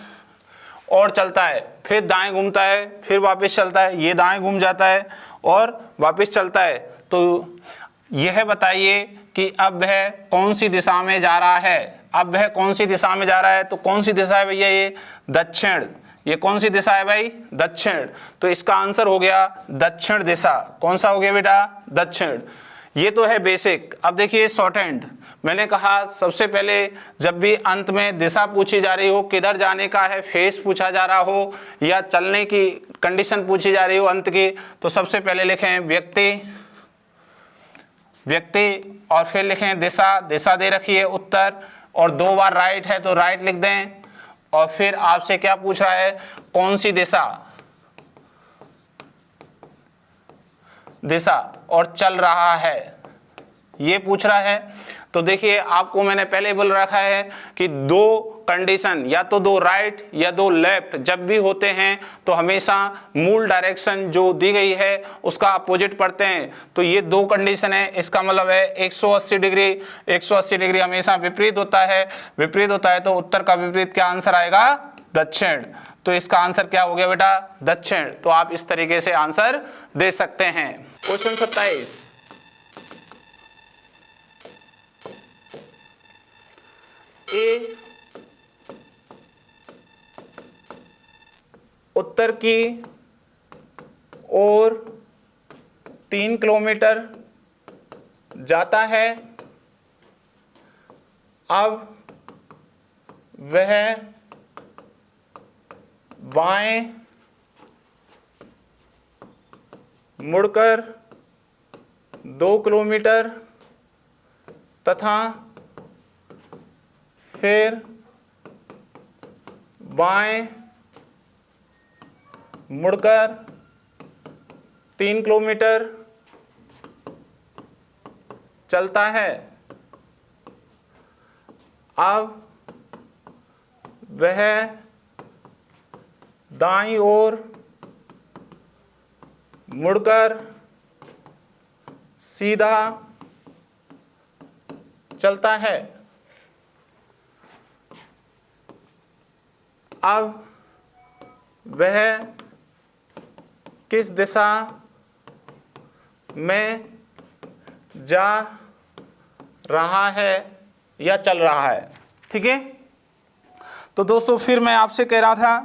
और चलता है, फिर दाएं घूमता है, फिर वापस चलता है, ये दाएं घूम जाता है और वापस चलता है। तो यह बताइए कि अब वह कौन सी दिशा में जा रहा है? अब वह कौन सी दिशा में जा रहा है? तो कौन सी दिशा है भैया? ये दक्षिण। ये कौन सी दिशा है भाई? दक्षिण। तो इसका आंसर हो गया दक्षिण दिशा। कौन सा हो गया बेटा? दक्षिण। ये तो है बेसिक। अब देखिए शॉर्ट हैंड। मैंने कहा सबसे पहले जब भी अंत में दिशा पूछी जा रही हो, किधर जाने का है, फेस पूछा जा रहा हो या चलने की कंडीशन पूछी जा रही हो अंत की, तो सबसे पहले लिखें व्यक्ति और फिर लिखें दिशा। दिशा दे रखी है उत्तर, और 2 बार राइट है तो राइट लिख दें। और फिर आपसे क्या पूछ रहा है? कौन सी दिशा और चल रहा है, ये पूछ रहा है। तो देखिए आपको मैंने पहले बोल रखा है कि 2 कंडीशन, या तो 2 राइट या 2 लेफ्ट जब भी होते हैं तो हमेशा मूल डायरेक्शन जो दी गई है उसका अपोजिट पढ़ते हैं। तो ये 2 कंडीशन है, इसका मतलब है 180 डिग्री। 180 डिग्री हमेशा विपरीत होता है। विपरीत होता है तो उत्तर का विपरीत क्या आंसर आएगा? दक्षिण। तो इसका आंसर क्या हो गया बेटा? दक्षिण। तो आप इस तरीके से आंसर दे सकते हैं। क्वेश्चन 27, ए उत्तर की ओर 3 किलोमीटर जाता है। अब वह बाएं मुड़कर 2 किलोमीटर तथा फिर बाएं मुड़कर 3 किलोमीटर चलता है। अब वह दाईं ओर मुड़कर सीधा चलता है। अब वह किस दिशा में जा रहा है या चल रहा है? ठीक है। तो दोस्तों फिर मैं आपसे कह रहा था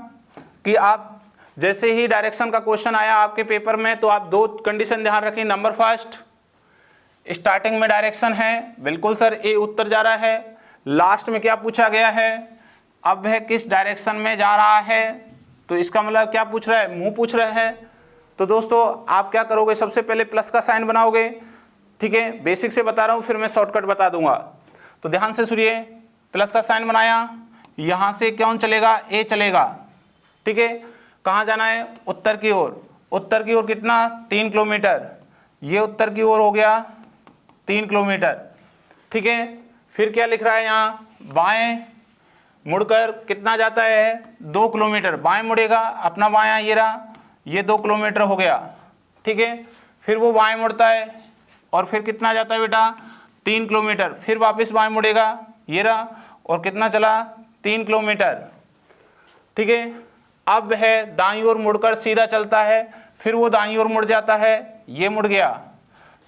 कि आप जैसे ही डायरेक्शन का क्वेश्चन आया आपके पेपर में तो आप 2 कंडीशन ध्यान रखें। नंबर फर्स्ट, स्टार्टिंग में डायरेक्शन है, बिल्कुल सर ए उत्तर जा रहा है। लास्ट में क्या पूछा गया है? अब वह किस डायरेक्शन में जा रहा है? तो इसका मतलब क्या पूछ रहा है? मुंह पूछ रहा है। तो दोस्तों आप क्या करोगे? सबसे पहले प्लस का साइन बनाओगे। ठीक है, बेसिक से बता रहा हूँ, फिर मैं शॉर्टकट बता दूंगा। तो ध्यान से सुनिए, प्लस का साइन बनाया, यहाँ से कौन चलेगा? ए चलेगा। ठीक है, कहाँ जाना है? उत्तर की ओर। उत्तर की ओर कितना? 3 किलोमीटर। ये उत्तर की ओर हो गया 3 किलोमीटर। ठीक है, फिर क्या लिख रहा है यहाँ? बाएं मुड़कर कितना जाता है? 2 किलोमीटर। बाएं मुड़ेगा, अपना बायां ये रहा, ये 2 किलोमीटर हो गया। ठीक है, फिर वो बाएं मुड़ता है और फिर कितना जाता है बेटा? 3 किलोमीटर। फिर वापस बाएं मुड़ेगा, ये रहा, और कितना चला? 3 किलोमीटर। ठीक है, अब है दाईं ओर मुड़कर सीधा चलता है, फिर वो दाईं ओर मुड़ जाता है, ये मुड़ गया,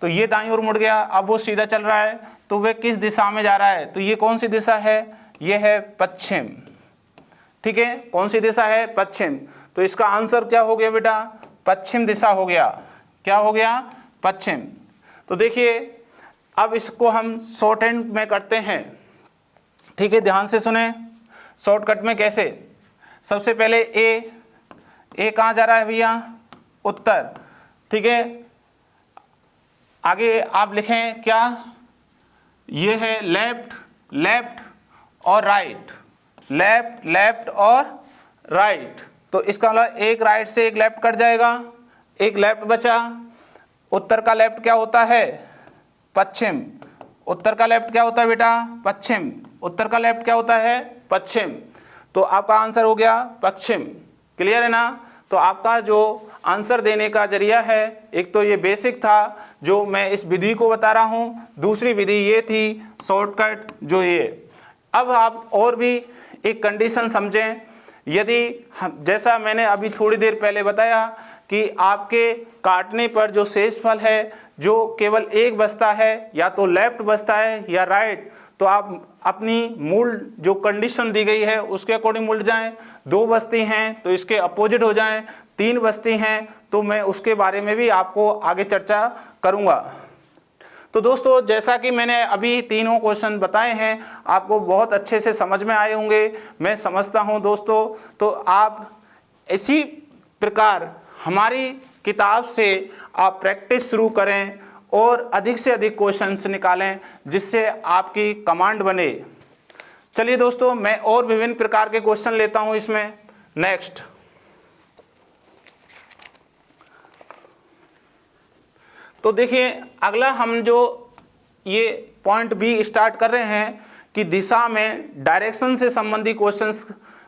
तो ये दाईं ओर मुड़ गया, अब वो सीधा चल रहा है। तो वह किस दिशा में जा रहा है? तो ये कौन सी दिशा है? ये है पश्चिम। ठीक है, कौन सी दिशा है? पश्चिम। तो इसका आंसर क्या हो गया बेटा? पश्चिम दिशा हो गया। क्या हो गया? पश्चिम। तो देखिए अब इसको हम शॉर्ट हैंड में करते हैं। ठीक है, ध्यान से सुने, शॉर्टकट में कैसे। सबसे पहले ए कहाँ जा रहा है भैया? उत्तर। ठीक है, आगे आप लिखें क्या? ये है लेफ्ट, लेफ्ट और राइट, लेफ्ट, लेफ्ट और राइट। तो इसका मतलब एक राइट से एक लेफ्ट कट जाएगा, एक लेफ्ट बचा। उत्तर का लेफ्ट क्या होता है? पश्चिम। उत्तर का लेफ्ट क्या होता है बेटा? पश्चिम। उत्तर का लेफ्ट क्या होता है? पश्चिम। तो आपका आंसर हो गया पश्चिम। क्लियर है ना? तो आपका जो आंसर देने का जरिया है, एक तो ये बेसिक था जो मैं इस विधि को बता रहा हूँ, दूसरी विधि ये थी शॉर्टकट जो ये। अब आप और भी एक कंडीशन समझें। यदि जैसा मैंने अभी थोड़ी देर पहले बताया कि आपके काटने पर जो शेषफल है जो केवल एक बचता है, या तो लेफ्ट बचता है या राइट, तो आप अपनी मूल जो कंडीशन दी गई है उसके अकॉर्डिंग उल्ट जाएं। 2 बचती हैं तो इसके अपोजिट हो जाएं, 3 बचती हैं तो मैं उसके बारे में भी आपको आगे चर्चा करूंगा। तो दोस्तों, जैसा कि मैंने अभी तीनों क्वेश्चन बताए हैं, आपको बहुत अच्छे से समझ में आए होंगे, मैं समझता हूं दोस्तों। तो आप इसी प्रकार हमारी किताब से आप प्रैक्टिस शुरू करें और अधिक से अधिक क्वेश्चंस निकालें जिससे आपकी कमांड बने। चलिए दोस्तों, मैं और विभिन्न प्रकार के क्वेश्चन लेता हूं इसमें। नेक्स्ट, तो देखिए अगला हम जो ये पॉइंट बी स्टार्ट कर रहे हैं कि दिशा में डायरेक्शन से संबंधित क्वेश्चंस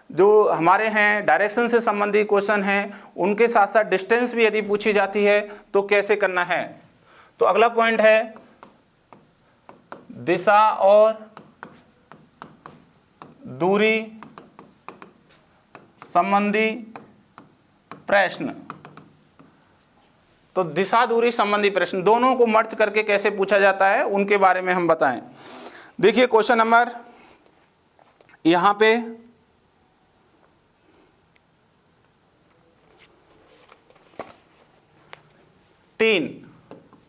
जो हमारे हैं, डायरेक्शन से संबंधित क्वेश्चन हैं, उनके साथ साथ डिस्टेंस भी यदि पूछी जाती है तो कैसे करना है। तो अगला पॉइंट है दिशा और दूरी संबंधी प्रश्न। तो दिशा दूरी संबंधी प्रश्न दोनों को मर्ज करके कैसे पूछा जाता है उनके बारे में हम बताएं। देखिए क्वेश्चन नंबर यहां पे 3,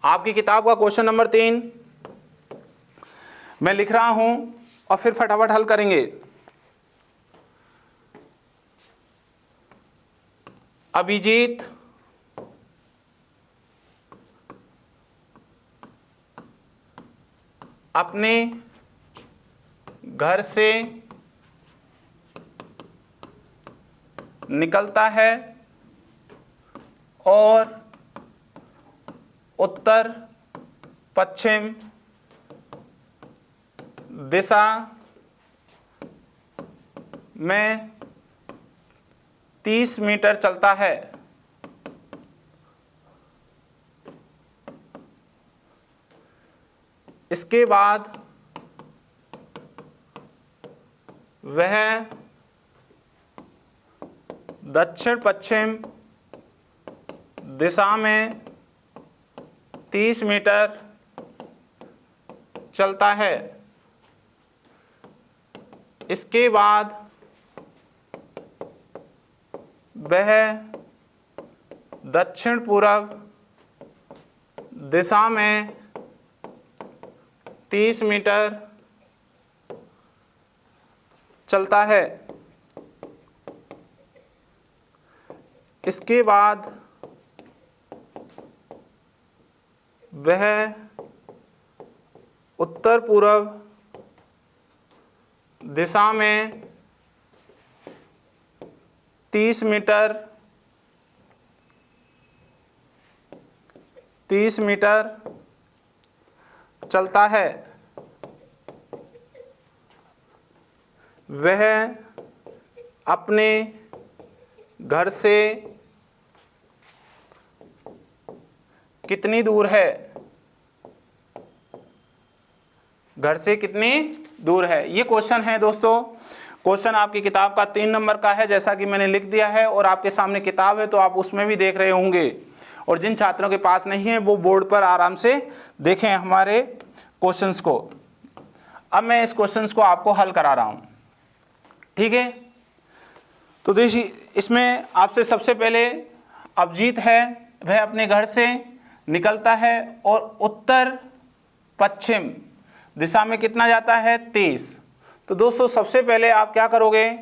आपकी किताब का क्वेश्चन नंबर 3 मैं लिख रहा हूं और फिर फटाफट हल करेंगे। अभिजीत अपने घर से निकलता है और उत्तर पश्चिम दिशा में 30 मीटर चलता है। इसके बाद वह दक्षिण पश्चिम दिशा में 30 मीटर चलता है। इसके बाद वह दक्षिण पूर्व दिशा में 30 मीटर चलता है। इसके बाद वह उत्तर पूर्व दिशा में 30 मीटर चलता है। वह अपने घर से कितनी दूर है? घर से कितनी दूर है, ये क्वेश्चन है दोस्तों। क्वेश्चन आपकी किताब का 3 नंबर का है, जैसा कि मैंने लिख दिया है, और आपके सामने किताब है तो आप उसमें भी देख रहे होंगे। और जिन छात्रों के पास नहीं है वो बोर्ड पर आराम से देखें हमारे क्वेश्चंस को। अब मैं इस क्वेश्चंस को आपको हल करा रहा हूं, ठीक है। तो देखिए इसमें आपसे सबसे पहले अभिजीत है, वह अपने घर से निकलता है और उत्तर पश्चिम दिशा में कितना जाता है? 30। तो दोस्तों सबसे पहले आप क्या करोगे,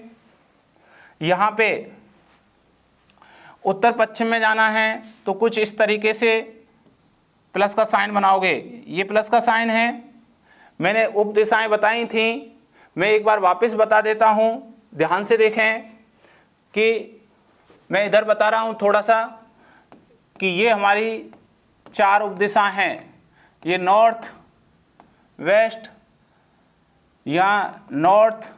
यहाँ पे उत्तर पश्चिम में जाना है तो कुछ इस तरीके से प्लस का साइन बनाओगे। ये प्लस का साइन है, मैंने उप दिशाएं बताई थी, मैं एक बार वापस बता देता हूँ, ध्यान से देखें कि मैं इधर बता रहा हूँ थोड़ा सा कि ये हमारी 4 उपदिशा हैं। ये नॉर्थ, वेस्ट या north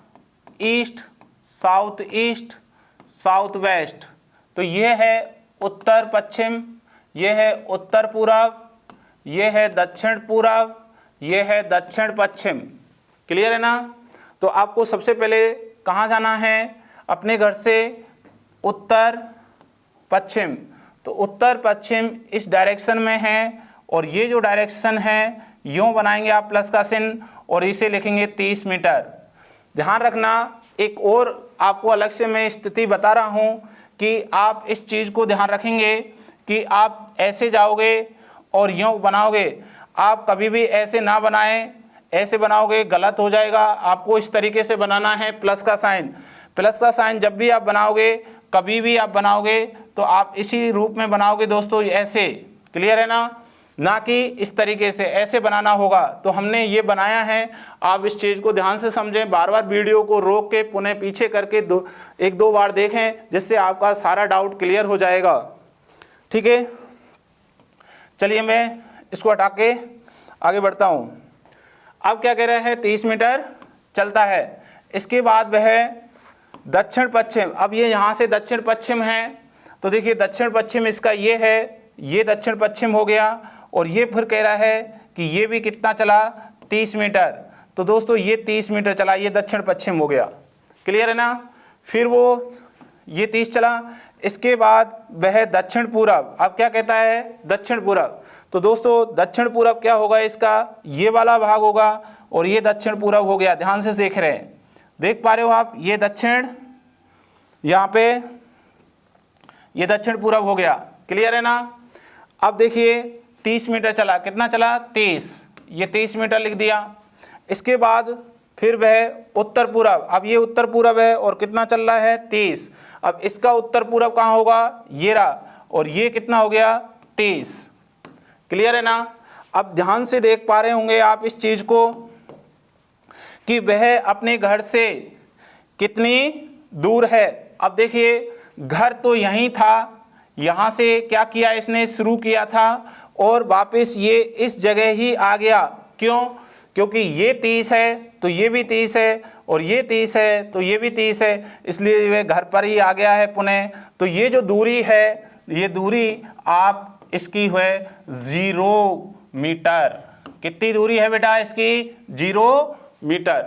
east, south east, south west. तो ये है उत्तर पश्चिम, ये है उत्तर पूरब, ये है दक्षिण पूरब, ये है दक्षिण पश्चिम। क्लियर है ना? तो आपको सबसे पहले कहाँ जाना है? अपने घर से उत्तर पश्चिम। तो उत्तर पश्चिम इस डायरेक्शन में है, और ये जो डायरेक्शन है यूँ बनाएंगे आप प्लस का चिन्ह और इसे लिखेंगे 30 मीटर। ध्यान रखना, एक और आपको अलग से मैं स्थिति बता रहा हूँ कि आप इस चीज़ को ध्यान रखेंगे कि आप ऐसे जाओगे और यूँ बनाओगे। आप कभी भी ऐसे ना बनाएं, ऐसे बनाओगे गलत हो जाएगा। आपको इस तरीके से बनाना है प्लस का साइन। प्लस का साइन जब भी आप बनाओगे, कभी भी आप बनाओगे तो आप इसी रूप में बनाओगे दोस्तों, ऐसे। क्लियर है ना कि इस तरीके से ऐसे बनाना होगा। तो हमने ये बनाया है, आप इस चीज़ को ध्यान से समझें, बार बार वीडियो को रोक के पुनः पीछे करके एक दो बार देखें, जिससे आपका सारा डाउट क्लियर हो जाएगा। ठीक है, चलिए मैं इसको हटा के आगे बढ़ता हूँ। अब क्या कह रहे हैं? 30 मीटर चलता है। इसके बाद वह दक्षिण पश्चिम, अब ये यहाँ से दक्षिण पश्चिम है, तो देखिए दक्षिण पश्चिम इसका ये है, ये दक्षिण पश्चिम हो गया, और ये फिर कह रहा है कि ये भी कितना चला? 30 मीटर। तो दोस्तों ये 30 मीटर चला, ये दक्षिण पश्चिम हो गया। क्लियर है ना? फिर वो ये 30 चला। इसके बाद वह दक्षिण पूरब, अब क्या कहता है? दक्षिण पूरब। तो दोस्तों दक्षिण पूरब क्या होगा? इसका ये वाला भाग होगा, और ये दक्षिण पूरब हो गया। ध्यान से देख रहे हैं, देख पा रहे हो आप? ये दक्षिण, यहाँ पे ये दक्षिण पूरब हो गया। क्लियर है ना? अब देखिए 30 मीटर चला, कितना चला? 30, ये 30 मीटर लिख दिया। इसके बाद फिर वह उत्तर पूरब, अब ये उत्तर पूरब है और कितना चल रहा है? 30। अब इसका उत्तर पूरब कहाँ होगा? ये रहा, और ये कितना हो गया? 30। क्लियर है ना? अब ध्यान से देख पा रहे होंगे आप इस चीज़ को कि वह अपने घर से कितनी दूर है। अब देखिए घर तो यहीं था, यहाँ से क्या किया इसने? शुरू किया था, और वापस ये इस जगह ही आ गया। क्यों? क्योंकि ये 30 है तो ये भी 30 है, और ये 30 है तो ये भी 30 है, इसलिए वह घर पर ही आ गया है पुनः। तो ये जो दूरी है, ये दूरी आप इसकी है 0 मीटर। कितनी दूरी है बेटा इसकी? 0 मीटर।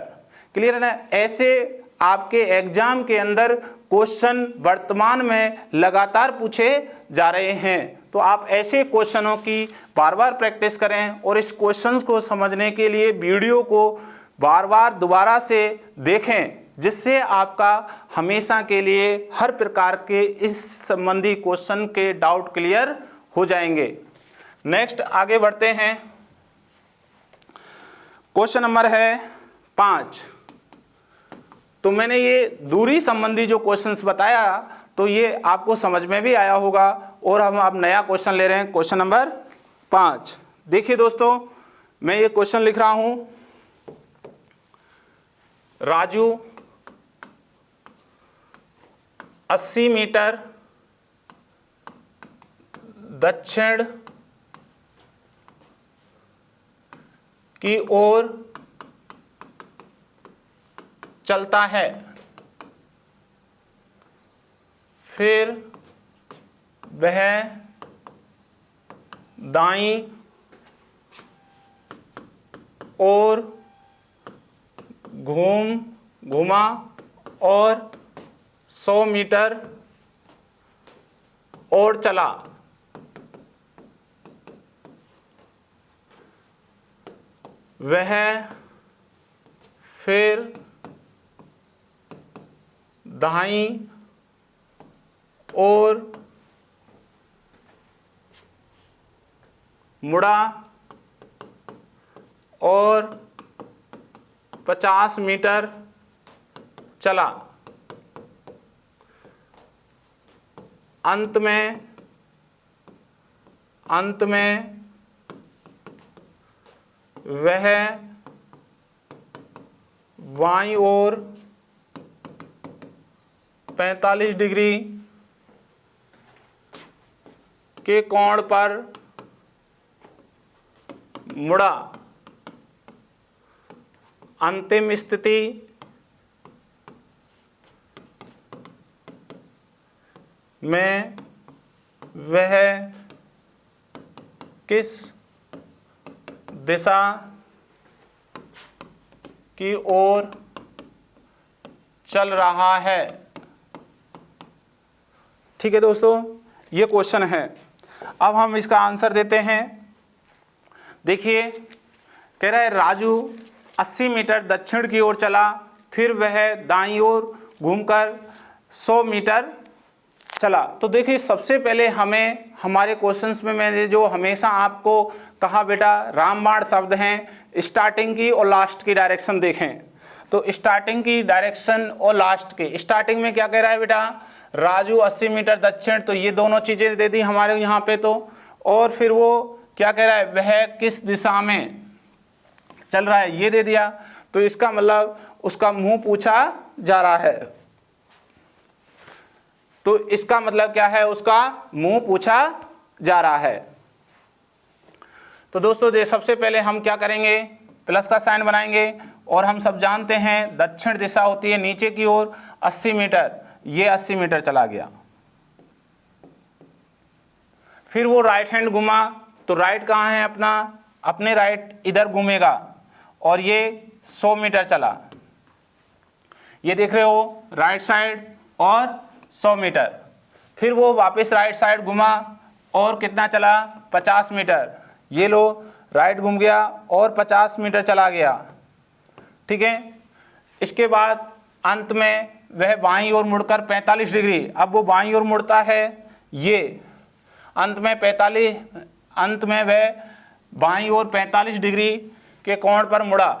क्लियर है ना? ऐसे आपके एग्जाम के अंदर क्वेश्चन वर्तमान में लगातार पूछे जा रहे हैं। तो आप ऐसे क्वेश्चनों की बार बार प्रैक्टिस करें, और इस क्वेश्चंस को समझने के लिए वीडियो को बार बार दोबारा से देखें, जिससे आपका हमेशा के लिए हर प्रकार के इस संबंधी क्वेश्चन के डाउट क्लियर हो जाएंगे। नेक्स्ट आगे बढ़ते हैं। क्वेश्चन नंबर है 5। तो मैंने ये दूरी संबंधी जो क्वेश्चंस बताया, तो ये आपको समझ में भी आया होगा, और हम अब नया क्वेश्चन ले रहे हैं, क्वेश्चन नंबर 5। देखिए दोस्तों, मैं ये क्वेश्चन लिख रहा हूं। राजू 80 मीटर दक्षिण की ओर चलता है, फिर वह दाईं ओर घूमा और 100 मीटर और चला। वह फिर दाईं ओर मुड़ा और 50 मीटर चला। अंत में वह बाईं ओर 45 डिग्री के कोण पर मुड़ा अंतिम स्थिति में वह किस दिशा की ओर चल रहा है। ठीक है दोस्तों, ये क्वेश्चन है। अब हम इसका आंसर देते हैं। देखिए, कह रहा है राजू 80 मीटर दक्षिण की ओर चला, फिर वह दाईं ओर घूमकर 100 मीटर चला। तो देखिए, सबसे पहले हमें हमारे क्वेश्चंस में मैंने जो हमेशा आपको कहा बेटा, रामबाण शब्द हैं, स्टार्टिंग की और लास्ट की डायरेक्शन देखें। तो स्टार्टिंग की डायरेक्शन और लास्ट की, स्टार्टिंग में क्या कह रहा है बेटा, राजू 80 मीटर दक्षिण, तो ये दोनों चीज़ें दे दी हमारे यहाँ पे। तो और फिर वो क्या कह रहा है, वह किस दिशा में चल रहा है, ये दे दिया। तो इसका मतलब उसका मुंह पूछा जा रहा है। तो इसका मतलब क्या है, उसका मुंह पूछा जा रहा है। तो दोस्तों सबसे पहले हम क्या करेंगे, प्लस का साइन बनाएंगे। और हम सब जानते हैं दक्षिण दिशा होती है नीचे की ओर 80 मीटर, ये 80 मीटर चला गया। फिर वो राइट हैंड घुमा, तो राइट कहाँ है अपना, अपने राइट इधर घूमेगा, और ये 100 मीटर चला। ये देख रहे हो राइट साइड और 100 मीटर। फिर वो वापस राइट साइड घुमा और कितना चला, 50 मीटर। ये लो राइट घूम गया और 50 मीटर चला गया। ठीक है, इसके बाद अंत में वह बाईं ओर मुड़कर 45 डिग्री, अब वो बाईं ओर मुड़ता है, ये अंत में वह बाईं ओर 45 डिग्री के कोण पर मुड़ा।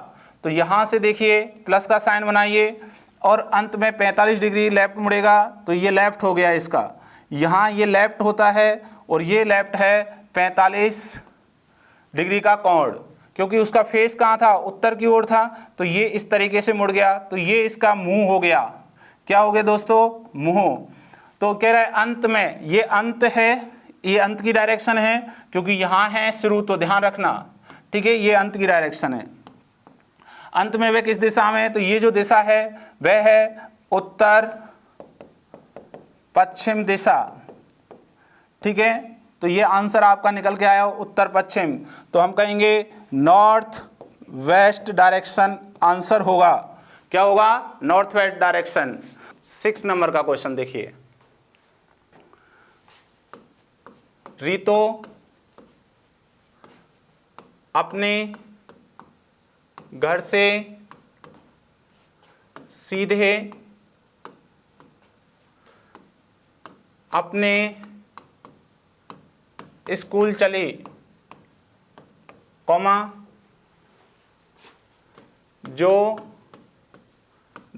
तो यहाँ से देखिए प्लस का साइन बनाइए, और अंत में 45 डिग्री लेफ्ट मुड़ेगा, तो ये लेफ्ट हो गया इसका। यहाँ ये लेफ्ट होता है और ये लेफ्ट है 45 डिग्री का कोण, क्योंकि उसका फेस कहाँ था, उत्तर की ओर था। तो ये इस तरीके से मुड़ गया, तो ये इसका मुंह हो गया। क्या हो गया दोस्तों, मुंह। तो कह रहा है अंत में, ये अंत है, ये अंत की डायरेक्शन है, क्योंकि यहाँ है शुरू, तो ध्यान रखना। ठीक है, ये अंत की डायरेक्शन है। अंत में वह किस दिशा में, तो ये जो दिशा है वह है उत्तर पश्चिम दिशा। ठीक है, तो ये आंसर आपका निकल के आया उत्तर पश्चिम। तो हम कहेंगे नॉर्थ वेस्ट डायरेक्शन आंसर होगा। क्या होगा, नॉर्थ वेस्ट डायरेक्शन। 6 नंबर का क्वेश्चन देखिए। रीतो अपने घर से सीधे अपने स्कूल चली, कॉमा जो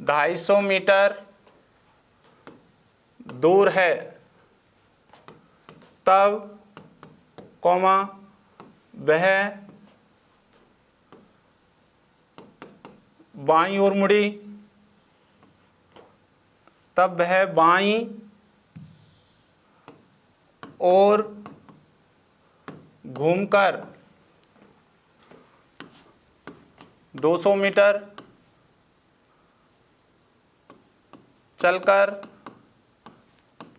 250 मीटर दूर है, तब कॉमा वह बाईं ओर मुड़ी, तब वह बाईं ओर घूमकर 200 मीटर चलकर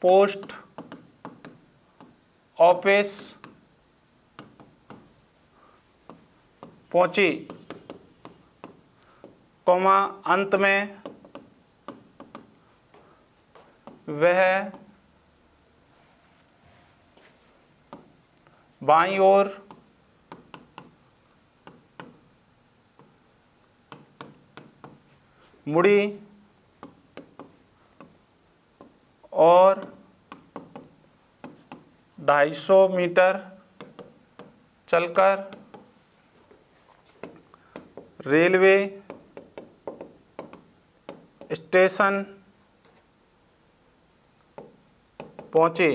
पोस्ट ऑफिस पहुंची, कॉमा अंत में वह बाईं ओर मुड़ी और 250 मीटर चलकर रेलवे स्टेशन पहुंचे।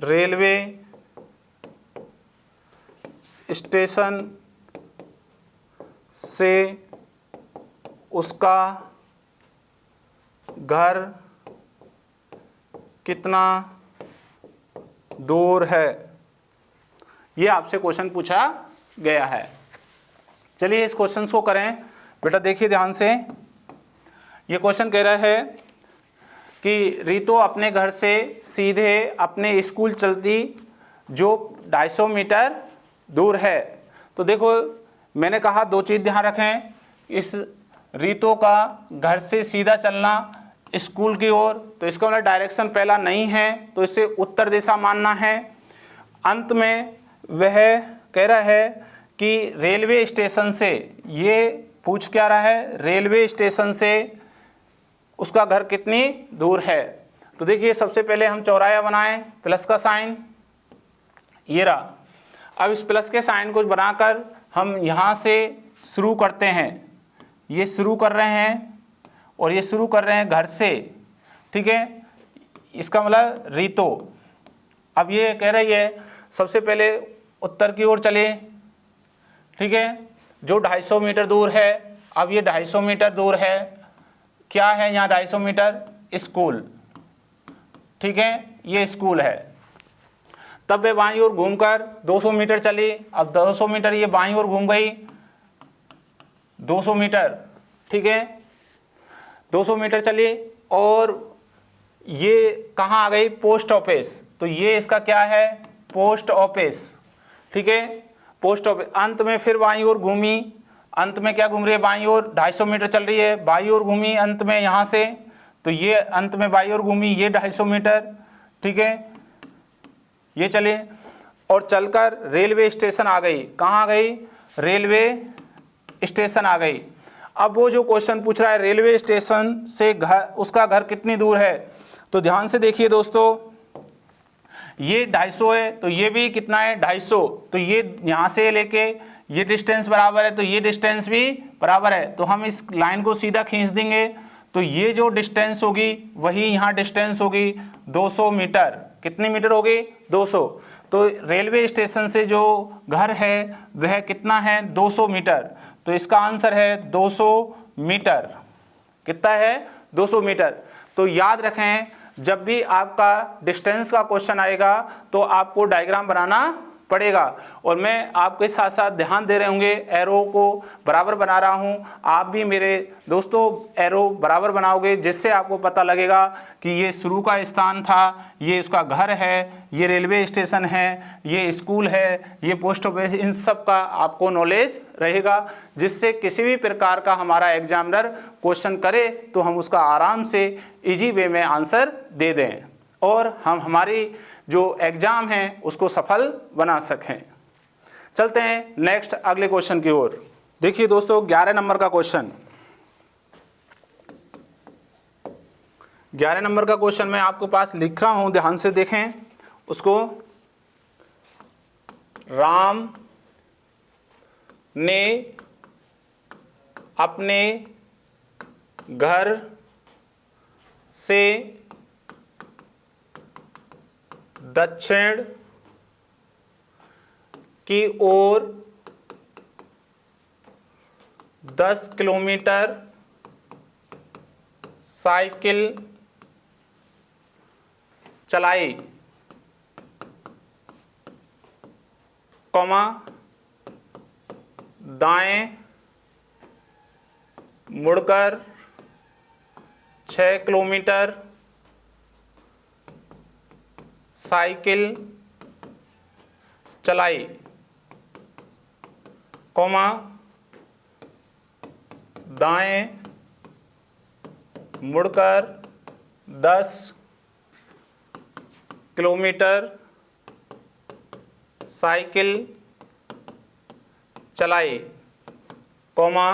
रेलवे स्टेशन से उसका घर कितना दूर है, ये आपसे क्वेश्चन पूछा गया है। चलिए इस क्वेश्चन को करें। बेटा देखिए ध्यान से, ये क्वेश्चन कह रहा है कि रितु अपने घर से सीधे अपने स्कूल चलती जो 250 मीटर दूर है। तो देखो मैंने कहा दो चीज़ ध्यान रखें, इस रितु का घर से सीधा चलना स्कूल की ओर, तो इसका मतलब डायरेक्शन पहला नहीं है, तो इसे उत्तर दिशा मानना है। अंत में वह कह रहा है कि रेलवे स्टेशन से, ये पूछ क्या रहा है, रेलवे स्टेशन से उसका घर कितनी दूर है। तो देखिए सबसे पहले हम चौराया बनाएं, प्लस का साइन, ये रहा। अब इस प्लस के साइन को बनाकर हम यहाँ से शुरू करते हैं, ये शुरू कर रहे हैं और ये शुरू कर रहे हैं घर से, ठीक है, इसका मतलब रितु। अब ये कह रही है सबसे पहले उत्तर की ओर चले, ठीक है, जो 250 मीटर दूर है। अब ये 250 मीटर दूर है, क्या है यहाँ 250 मीटर, स्कूल, ठीक है, ये स्कूल है। तब वे बाईं ओर घूमकर 200 मीटर चली। अब 200 मीटर ये बाईं ओर घूम गई, 200 मीटर, ठीक है, 200 मीटर चली और ये कहाँ आ गई, पोस्ट ऑफिस। तो ये इसका क्या है, पोस्ट ऑफिस, ठीक है, पोस्ट ऑफिस। अंत में फिर बाईं ओर घूमी, अंत में क्या घूम रही है, बाईं ओर 250 मीटर चल रही है, बाईं ओर घूमी अंत में यहाँ से, तो ये अंत में बाईं ओर घूमी, ये 250 मीटर, ठीक है, ये चले और चलकर रेलवे स्टेशन आ गई। कहाँ आ गई, रेलवे स्टेशन आ गई। अब वो जो क्वेश्चन पूछ रहा है रेलवे स्टेशन से घर, उसका घर कितनी दूर है, तो ध्यान से देखिए दोस्तों, ये 250 है तो ये भी कितना है, 250, तो ये यहाँ से लेके ये डिस्टेंस बराबर है, तो ये डिस्टेंस भी बराबर है, तो हम इस लाइन को सीधा खींच देंगे। तो ये जो डिस्टेंस होगी वही यहाँ डिस्टेंस होगी 200 मीटर। कितनी मीटर होगी, 200। तो रेलवे स्टेशन से जो घर है वह कितना है, 200 मीटर। तो इसका आंसर है 200 मीटर। कितना है, 200 मीटर। तो याद रखें जब भी आपका डिस्टेंस का क्वेश्चन आएगा तो आपको डायग्राम बनाना पड़ेगा, और मैं आपके साथ साथ ध्यान दे रहे होंगे, एरो को बराबर बना रहा हूं, आप भी मेरे दोस्तों एरो बराबर बनाओगे, जिससे आपको पता लगेगा कि ये शुरू का स्थान था, ये उसका घर है, ये रेलवे स्टेशन है, ये स्कूल है, ये पोस्ट ऑफिस, इन सब का आपको नॉलेज रहेगा, जिससे किसी भी प्रकार का हमारा एग्जामिनर क्वेश्चन करे तो हम उसका आराम से इजी वे में आंसर दे दें और हम हमारी जो एग्जाम है उसको सफल बना सकें। चलते हैं नेक्स्ट अगले क्वेश्चन की ओर। देखिए दोस्तों 11 नंबर का क्वेश्चन, 11 नंबर का क्वेश्चन मैं आपके पास लिख रहा हूं, ध्यान से देखें उसको। राम ने अपने घर से दक्षिण की ओर 10 किलोमीटर साइकिल चलाई, कॉमा दाएं मुड़कर 6 किलोमीटर साइकिल चलाई, कॉमा दाएं मुड़कर 10 किलोमीटर साइकिल चलाई, कॉमा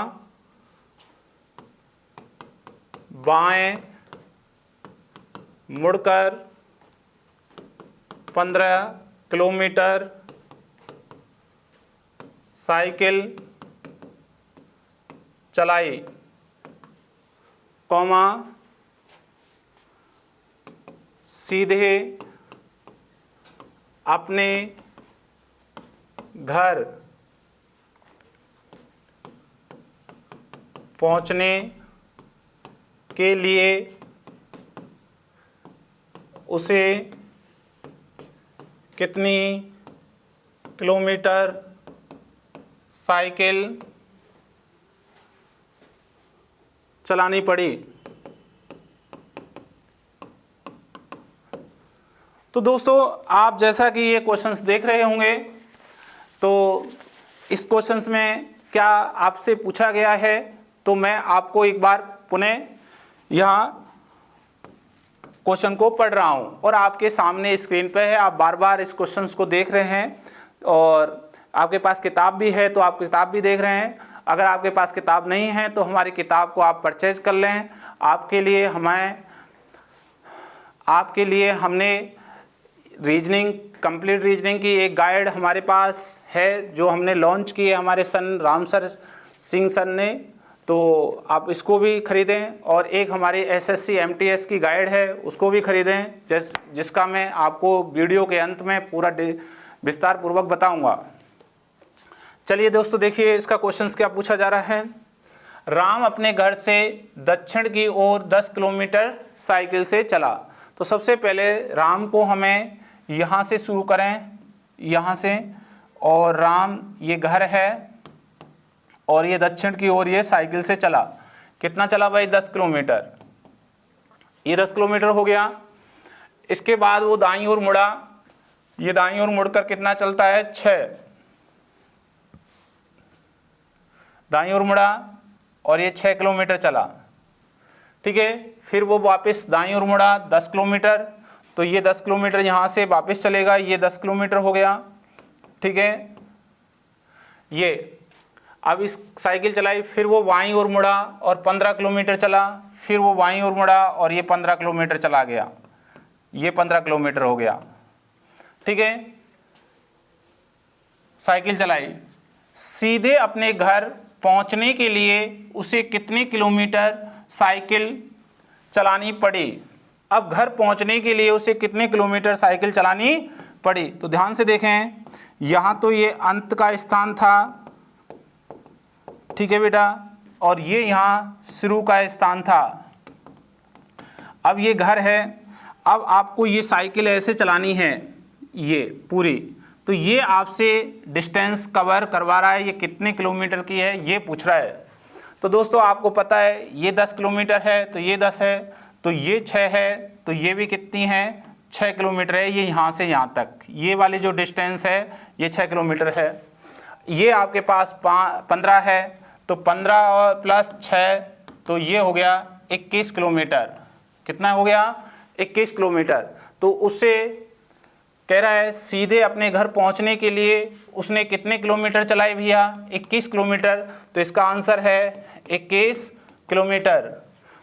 बाएं मुड़कर 15 किलोमीटर साइकिल चलाई, कॉमा सीधे अपने घर पहुंचने के लिए उसे कितनी किलोमीटर साइकिल चलानी पड़ी। तो दोस्तों आप जैसा कि ये क्वेश्चंस देख रहे होंगे, तो इस क्वेश्चंस में क्या आपसे पूछा गया है, तो मैं आपको एक बार पुनः यहाँ क्वेश्चन को पढ़ रहा हूँ और आपके सामने स्क्रीन पे है, आप बार बार इस क्वेश्चंस को देख रहे हैं और आपके पास किताब भी है तो आप किताब भी देख रहे हैं। अगर आपके पास किताब नहीं है तो हमारी किताब को आप परचेज कर लें। आपके लिए हमने रीजनिंग, कंप्लीट रीजनिंग की एक गाइड हमारे पास है जो हमने लॉन्च की है हमारे सन राम सिंह सर ने, तो आप इसको भी खरीदें। और एक हमारी SSC MTS की गाइड है उसको भी खरीदें, जिसका मैं आपको वीडियो के अंत में पूरा विस्तार पूर्वक बताऊंगा। चलिए दोस्तों देखिए इसका क्वेश्चन क्या पूछा जा रहा है। राम अपने घर से दक्षिण की ओर 10 किलोमीटर साइकिल से चला। तो सबसे पहले राम को हमें यहाँ से शुरू करें, यहाँ से, और राम ये घर है और ये दक्षिण की ओर ये साइकिल से चला। कितना चला भाई? 10 किलोमीटर। ये 10 किलोमीटर हो गया। इसके बाद वो दाईं ओर मुड़ा, ये दाईं ओर मुड़कर कितना चलता है? 6। दाईं ओर मुड़ा और ये 6 किलोमीटर चला। ठीक है, फिर वो वापस दाईं ओर मुड़ा 10 किलोमीटर, तो ये 10 किलोमीटर यहाँ से वापस चलेगा, ये 10 किलोमीटर हो गया। ठीक है, ये अब इस साइकिल चलाई, फिर वो बाईं ओर मुड़ा और 15 किलोमीटर चला, फिर वो बाईं ओर मुड़ा और ये 15 किलोमीटर चला गया, ये 15 किलोमीटर हो गया। ठीक है, साइकिल चलाई। सीधे अपने घर पहुंचने के लिए उसे कितने किलोमीटर साइकिल चलानी पड़ी? अब घर पहुंचने के लिए उसे कितने किलोमीटर साइकिल चलानी पड़ी? तो ध्यान से देखें, यहाँ तो ये अंत का स्थान था, ठीक है बेटा, और ये यहाँ शुरू का स्थान था। अब ये घर है, अब आपको ये साइकिल ऐसे चलानी है, ये पूरी, तो ये आपसे डिस्टेंस कवर करवा रहा है, ये कितने किलोमीटर की है ये पूछ रहा है। तो दोस्तों आपको पता है ये 10 किलोमीटर है, तो ये 10 है, तो ये 6 है, तो ये भी कितनी है? 6 किलोमीटर है। ये यहाँ से यहाँ तक ये वाली जो डिस्टेंस है ये 6 किलोमीटर है। ये आपके पास 15 है, तो 15 और प्लस 6, तो ये हो गया 21 किलोमीटर। कितना हो गया? 21 किलोमीटर। तो उससे कह रहा है सीधे अपने घर पहुंचने के लिए उसने कितने किलोमीटर चलाए भैया? 21 किलोमीटर। तो इसका आंसर है 21 किलोमीटर।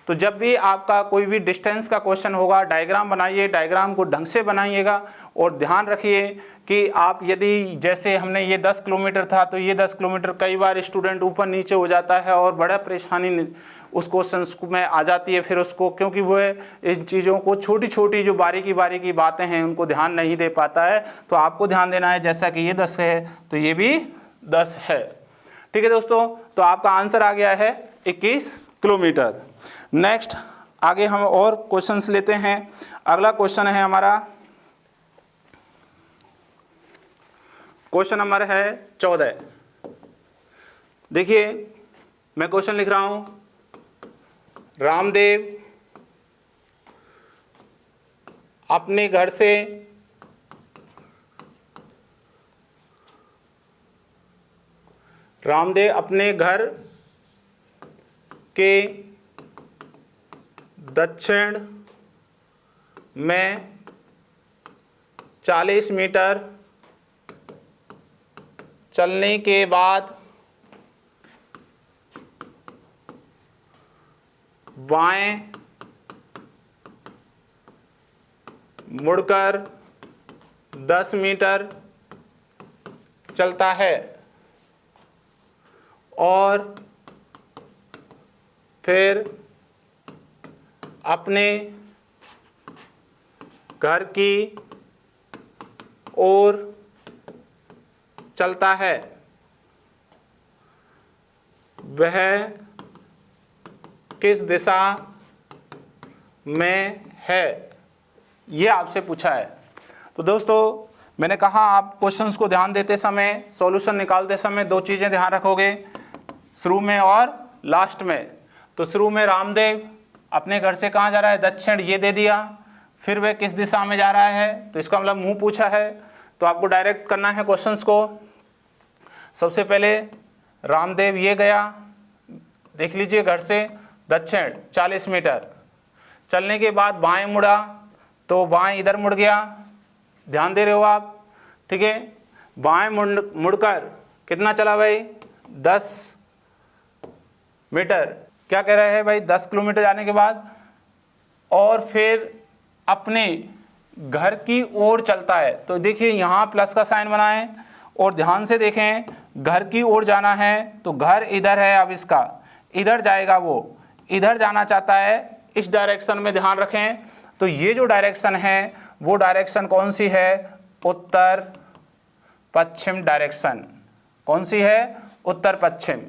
तो जब भी आपका कोई भी डिस्टेंस का क्वेश्चन होगा, डायग्राम बनाइए, डायग्राम को ढंग से बनाइएगा और ध्यान रखिए कि आप यदि जैसे हमने ये 10 किलोमीटर था, तो ये 10 किलोमीटर कई बार स्टूडेंट ऊपर नीचे हो जाता है और बड़ा परेशानी उस क्वेश्चन में आ जाती है फिर उसको, क्योंकि वो इन चीज़ों को छोटी छोटी जो बारीकी बातें हैं उनको ध्यान नहीं दे पाता है। तो आपको ध्यान देना है, जैसा कि ये 10 है तो ये भी 10 है। ठीक है दोस्तों, तो आपका आंसर आ गया है 21 किलोमीटर। नेक्स्ट आगे हम और क्वेश्चंस लेते हैं। अगला क्वेश्चन है हमारा क्वेश्चन नंबर है 14। देखिए मैं क्वेश्चन लिख रहा हूं। रामदेव अपने घर के दक्षिण में 40 मीटर चलने के बाद बाएं मुड़कर 10 मीटर चलता है और फिर अपने घर की ओर चलता है। वह किस दिशा में है? ये आपसे पूछा है। तो दोस्तों मैंने कहा आप क्वेश्चंस को ध्यान देते समय, सॉल्यूशन निकालते समय 2 चीज़ें ध्यान रखोगे, शुरू में और लास्ट में। तो शुरू में रामदेव अपने घर से कहाँ जा रहा है, दक्षिण, ये दे दिया। फिर वह किस दिशा में जा रहा है, तो इसका मतलब मुंह पूछा है, तो आपको डायरेक्ट करना है क्वेश्चंस को। सबसे पहले रामदेव ये गया, देख लीजिए, घर से दक्षिण 40 मीटर। चलने के बाद बाएं मुड़ा, तो बाएं इधर मुड़ गया, ध्यान दे रहे हो आप, ठीक है। बाएं मुड़कर कितना चला भाई, 10 मीटर। क्या कह रहे हैं भाई, 10 किलोमीटर जाने के बाद और फिर अपने घर की ओर चलता है। तो देखिए यहाँ प्लस का साइन बनाएं और ध्यान से देखें, घर की ओर जाना है तो घर इधर है, अब इसका इधर जाएगा, वो इधर जाना चाहता है, इस डायरेक्शन में ध्यान रखें। तो ये जो डायरेक्शन है वो डायरेक्शन कौन सी है, उत्तर पश्चिम डायरेक्शन। कौन सी है, उत्तर पश्चिम,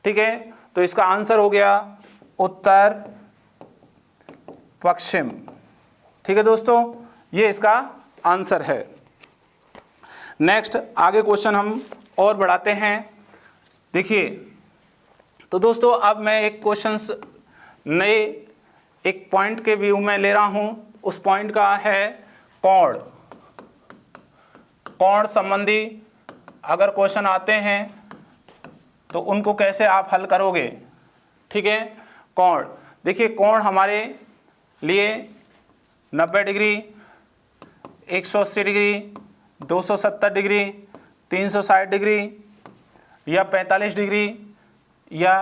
ठीक है। तो इसका आंसर हो गया उत्तर पश्चिम, ठीक है दोस्तों, ये इसका आंसर है। नेक्स्ट आगे क्वेश्चन हम और बढ़ाते हैं। देखिए तो दोस्तों अब मैं एक क्वेश्चंस नए एक पॉइंट के व्यू में ले रहा हूँ। उस पॉइंट का है कोण। कोण संबंधी अगर क्वेश्चन आते हैं तो उनको कैसे आप हल करोगे, ठीक है। कोण, देखिए कोण हमारे लिए 90 डिग्री, 180 डिग्री, 270 डिग्री, 360 डिग्री या 45 डिग्री या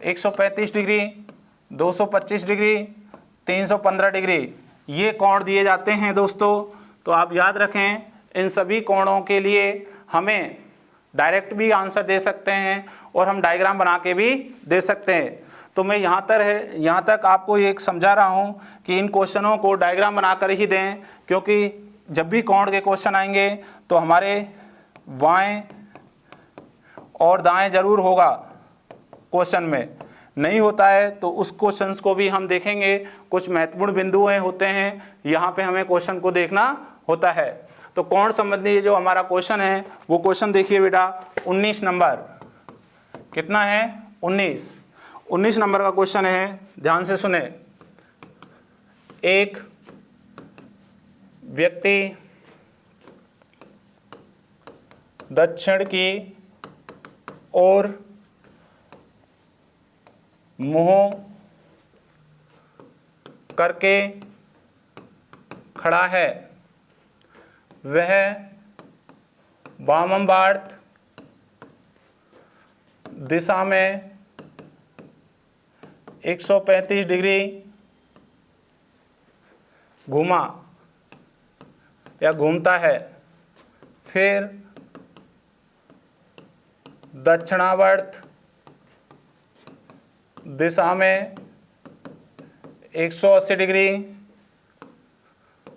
135 डिग्री, 225 डिग्री, 315 डिग्री, ये कोण दिए जाते हैं दोस्तों। तो आप याद रखें, इन सभी कोणों के लिए हमें डायरेक्ट भी आंसर दे सकते हैं और हम डायग्राम बना के भी दे सकते हैं। तो मैं यहाँ तक आपको एक समझा रहा हूँ कि इन क्वेश्चनों को डायग्राम बनाकर ही दें, क्योंकि जब भी कोण के क्वेश्चन आएंगे तो हमारे बाएं और दाएं जरूर होगा क्वेश्चन में, नहीं होता है तो उस क्वेश्चंस को भी हम देखेंगे। कुछ महत्वपूर्ण बिंदु होते हैं, यहाँ पे हमें क्वेश्चन को देखना होता है। तो कोण संबंधी जो हमारा क्वेश्चन है वो क्वेश्चन देखिए बेटा, 19 नंबर, कितना है, 19 नंबर का क्वेश्चन है, ध्यान से सुने। एक व्यक्ति दक्षिण की ओर मुंह करके खड़ा है, वह वामवार्त दिशा में 135 डिग्री घूमा या घूमता है, फिर दक्षिणावर्त दिशा में 180 डिग्री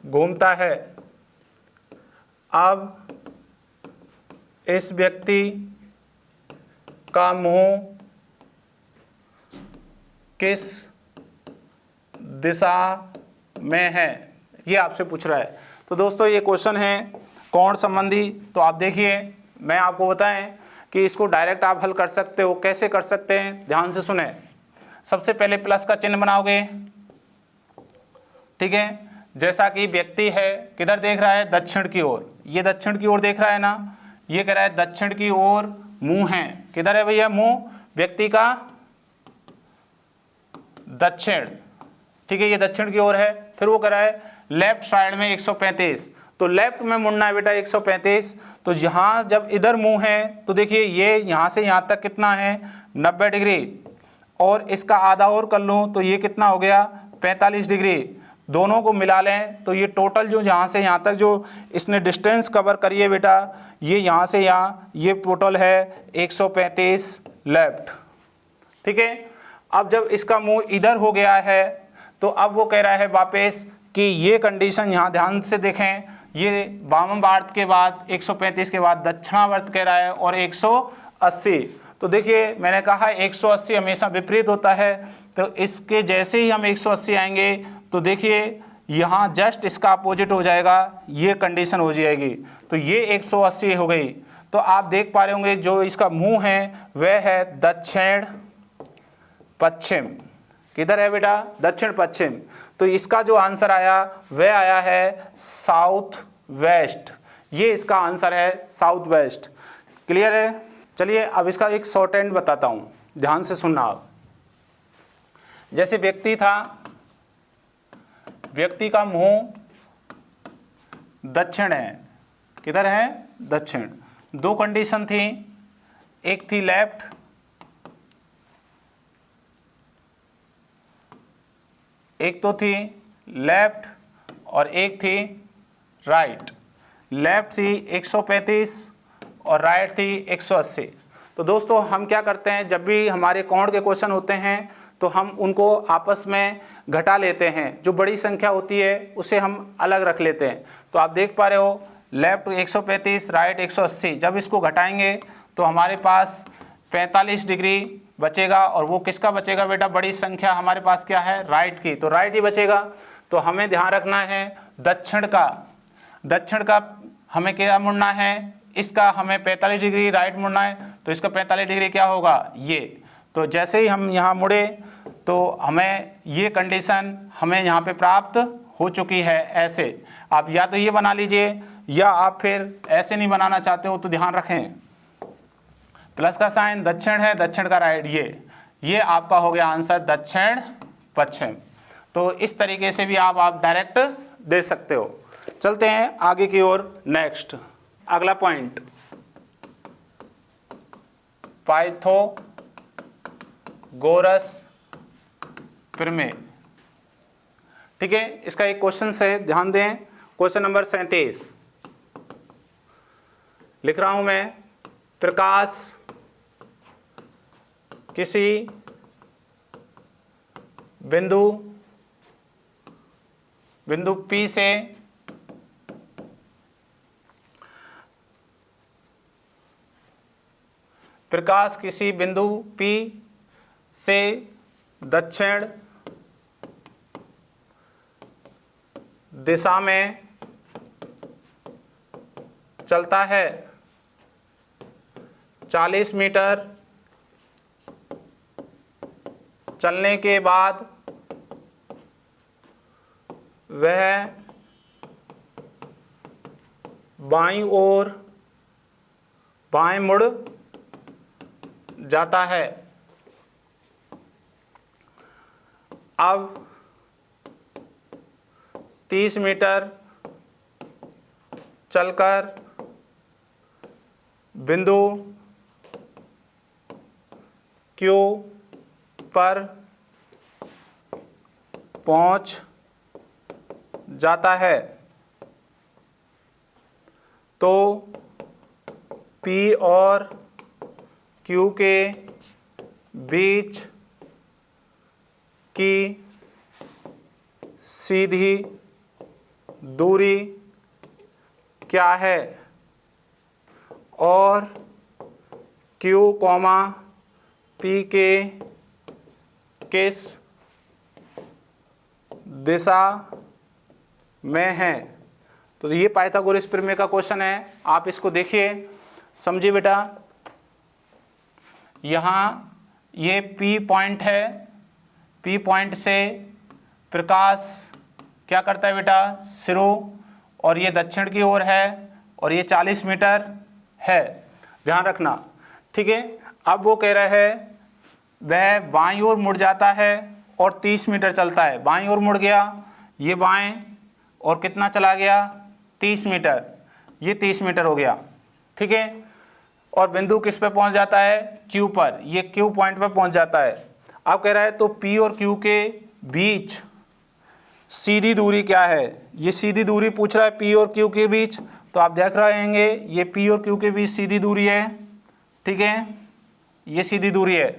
घूमता है। अब इस व्यक्ति का मुंह किस दिशा में है, ये आपसे पूछ रहा है। तो दोस्तों ये क्वेश्चन है कोण संबंधी। तो आप देखिए, मैं आपको बताएं कि इसको डायरेक्ट आप हल कर सकते हो। कैसे कर सकते हैं, ध्यान से सुने। सबसे पहले प्लस का चिन्ह बनाओगे, ठीक है। जैसा कि व्यक्ति है किधर देख रहा है, दक्षिण की ओर, ये दक्षिण की ओर देख रहा है ना, ये कह रहा है दक्षिण की ओर मुंह है। किधर है भैया मुंह, व्यक्ति का दक्षिण, ठीक है, ये दक्षिण की ओर है। फिर वो कह रहा है लेफ्ट साइड में 135, तो लेफ्ट में मुड़ना है बेटा 135। तो यहाँ जब इधर मुंह है तो देखिए ये यहाँ से यहाँ तक कितना है, 90 डिग्री, और इसका आधा और कर लूँ तो ये कितना हो गया, 45 डिग्री। दोनों को मिला लें तो ये टोटल जो यहाँ से यहाँ तक जो इसने डिस्टेंस कवर करी है बेटा, ये यहाँ से यहाँ, ये टोटल है 135 लेफ्ट, ठीक है। अब जब इसका मुंह इधर हो गया है तो अब वो कह रहा है वापस कि ये कंडीशन यहाँ ध्यान से देखें, ये वामवार्त के बाद 135 के बाद दक्षिणावर्त कह रहा है और 180। तो देखिए मैंने कहा 180 हमेशा विपरीत होता है, तो इसके जैसे ही हम 180 आएंगे तो देखिए यहाँ जस्ट इसका अपोजिट हो जाएगा, ये कंडीशन हो जाएगी। तो ये 180 हो गई। तो आप देख पा रहे होंगे जो इसका मुंह है वह है दक्षिण पश्चिम। किधर है बेटा? दक्षिण पश्चिम। तो इसका जो आंसर आया वह आया है साउथ वेस्ट। ये इसका आंसर है साउथ वेस्ट। क्लियर है? चलिए अब इसका एक शॉर्ट हैंड बताता हूँ, ध्यान से सुनना आप। जैसे व्यक्ति था, व्यक्ति का मुंह दक्षिण है। किधर है? दक्षिण। दो कंडीशन थी, एक थी लेफ्ट, एक तो थी लेफ्ट और एक थी राइट। लेफ्ट थी 135 और राइट थी 180। तो दोस्तों हम क्या करते हैं, जब भी हमारे कोण के क्वेश्चन होते हैं तो हम उनको आपस में घटा लेते हैं। जो बड़ी संख्या होती है उसे हम अलग रख लेते हैं। तो आप देख पा रहे हो लेफ्ट 135, राइट 180। जब इसको घटाएंगे तो हमारे पास 45 डिग्री बचेगा। और वो किसका बचेगा बेटा? बड़ी संख्या हमारे पास क्या है? राइट की। तो राइट ही बचेगा। तो हमें ध्यान रखना है दक्षिण का। दक्षिण का हमें क्या मुड़ना है? इसका हमें 45 डिग्री राइट मुड़ना है। तो इसका 45 डिग्री क्या होगा? ये। तो जैसे ही हम यहाँ मुड़े तो हमें ये कंडीशन हमें यहाँ पे प्राप्त हो चुकी है। ऐसे आप या तो ये बना लीजिए, या आप फिर ऐसे नहीं बनाना चाहते हो तो ध्यान रखें प्लस का साइन दक्षिण है, दक्षिण का राइट। ये आपका हो गया आंसर दक्षिण पश्चिम। तो इस तरीके से भी आप डायरेक्ट दे सकते हो। चलते हैं आगे की ओर। नेक्स्ट अगला पॉइंट, पाइथागोरस प्रमेय। ठीक है, इसका एक क्वेश्चन है, ध्यान दें। क्वेश्चन नंबर 37 लिख रहा हूं मैं। प्रकाश किसी बिंदु P से प्रकाश किसी बिंदु P से दक्षिण दिशा में चलता है। 40 मीटर चलने के बाद वह बाईं ओर बाएं मुड़ जाता है। अब 30 मीटर चलकर बिंदु Q पर पहुंच जाता है। तो P और Q के बीच की सीधी दूरी क्या है? और Q, P के किस दिशा में है? तो ये पाइथागोरस प्रमेय का क्वेश्चन है। आप इसको देखिए, समझिए बेटा। यहाँ ये P पॉइंट है। P पॉइंट से प्रकाश क्या करता है बेटा? शुरू, और ये दक्षिण की ओर है, और ये 40 मीटर है। ध्यान रखना, ठीक है। अब वो कह रहा है वह बाईं ओर मुड़ जाता है और 30 मीटर चलता है। बाईं ओर मुड़ गया, ये बाएं, और कितना चला गया? 30 मीटर। ये 30 मीटर हो गया, ठीक है। और बिंदु किस पे पहुंच जाता है? Q पर। ये Q पॉइंट पर पहुंच जाता है। अब कह रहा है तो P और Q के बीच सीधी दूरी क्या है? ये सीधी दूरी पूछ रहा है P और Q के बीच। तो आप देख रहे होंगे ये P और Q के बीच सीधी दूरी है, ठीक है। ये सीधी दूरी है।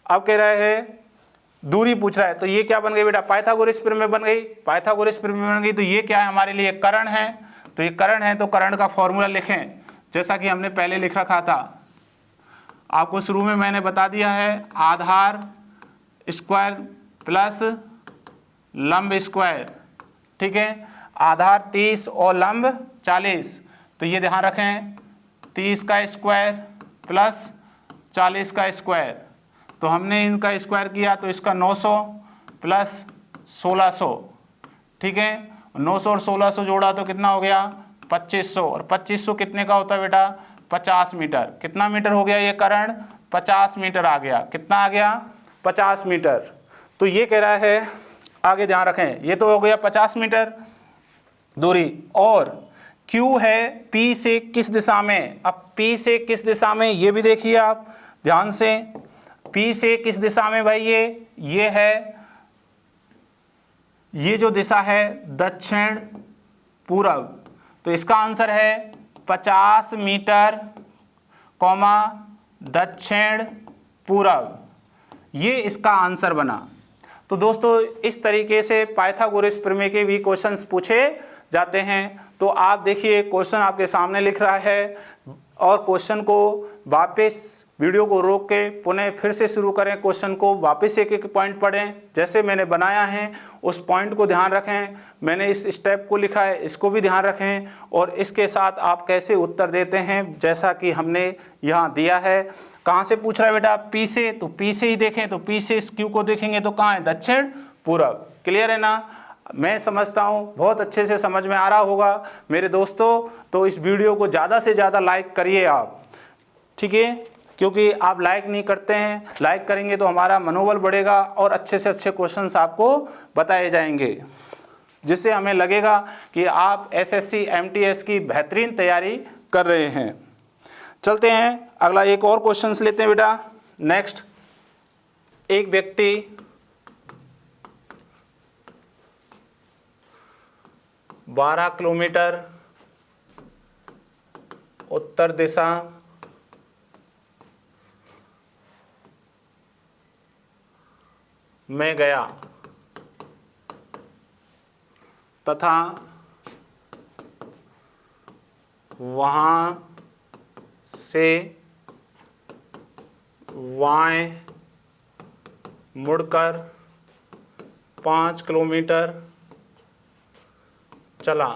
अब कह रहा है दूरी पूछ रहा है, तो ये क्या बन गई बेटा? पाइथागोरस प्रमेय बन गई। पाइथागोरस प्रमेय बन गई तो ये क्या है हमारे लिए? कर्ण है। तो ये कर्ण है, तो कर्ण का फॉर्मूला लिखें जैसा कि हमने पहले लिख रखा था। आपको शुरू में मैंने बता दिया है, आधार स्क्वायर प्लस लंब स्क्वायर, ठीक है। आधार 30 और लंब 40। तो ये ध्यान रखें, 30 का स्क्वायर प्लस 40 का स्क्वायर। तो हमने इनका स्क्वायर किया तो इसका 900 प्लस 1600, ठीक है। 900 और 1600 जोड़ा तो कितना हो गया 2500, और 2500 कितने का होता है बेटा 50 मीटर। कितना मीटर हो गया ये कर्ण 50 मीटर आ गया। कितना आ गया 50 मीटर। तो ये कह रहा है, आगे ध्यान रखें, ये तो हो गया 50 मीटर दूरी, और Q है P से किस दिशा में। अब P से किस दिशा में ये भी देखिए आप ध्यान से, P से किस दिशा में भाई, ये है, ये जो दिशा है दक्षिण पूरब, तो इसका आंसर है 50 मीटर कॉमा दक्षिण पूरब, ये इसका आंसर बना। तो दोस्तों इस तरीके से पाइथागोरस प्रमेय के भी क्वेश्चंस पूछे जाते हैं। तो आप देखिए क्वेश्चन आपके सामने लिख रहा है, और क्वेश्चन को वापस वीडियो को रोक के पुनः फिर से शुरू करें, क्वेश्चन को वापस एक एक पॉइंट पढ़ें जैसे मैंने बनाया है, उस पॉइंट को ध्यान रखें। मैंने इस स्टेप को लिखा है, इसको भी ध्यान रखें, और इसके साथ आप कैसे उत्तर देते हैं जैसा कि हमने यहाँ दिया है। कहाँ से पूछ रहा है बेटा P से, तो P से ही देखें, तो P से इस Q को देखेंगे तो कहाँ है दक्षिण पूरब। क्लियर है ना। मैं समझता हूँ बहुत अच्छे से समझ में आ रहा होगा मेरे दोस्तों। तो इस वीडियो को ज़्यादा से ज़्यादा लाइक करिए आप, ठीक है, क्योंकि आप लाइक नहीं करते हैं। लाइक करेंगे तो हमारा मनोबल बढ़ेगा और अच्छे से अच्छे क्वेश्चंस आपको बताए जाएंगे, जिससे हमें लगेगा कि आप SSC MTS की बेहतरीन तैयारी कर रहे हैं। चलते हैं अगला एक और क्वेश्चंस लेते हैं बेटा। नेक्स्ट, एक व्यक्ति 12 किलोमीटर उत्तर दिशा में गया तथा वहां से बाएं मुड़कर 5 किलोमीटर चला।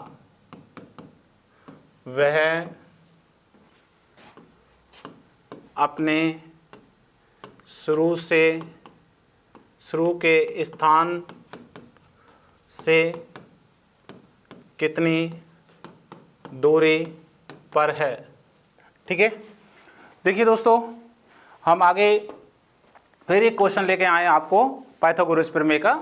वह अपने शुरू के स्थान से कितनी दूरी पर है। ठीक है, देखिए दोस्तों, हम आगे फिर एक क्वेश्चन लेके आए आपको पाइथागोरस प्रमेय का।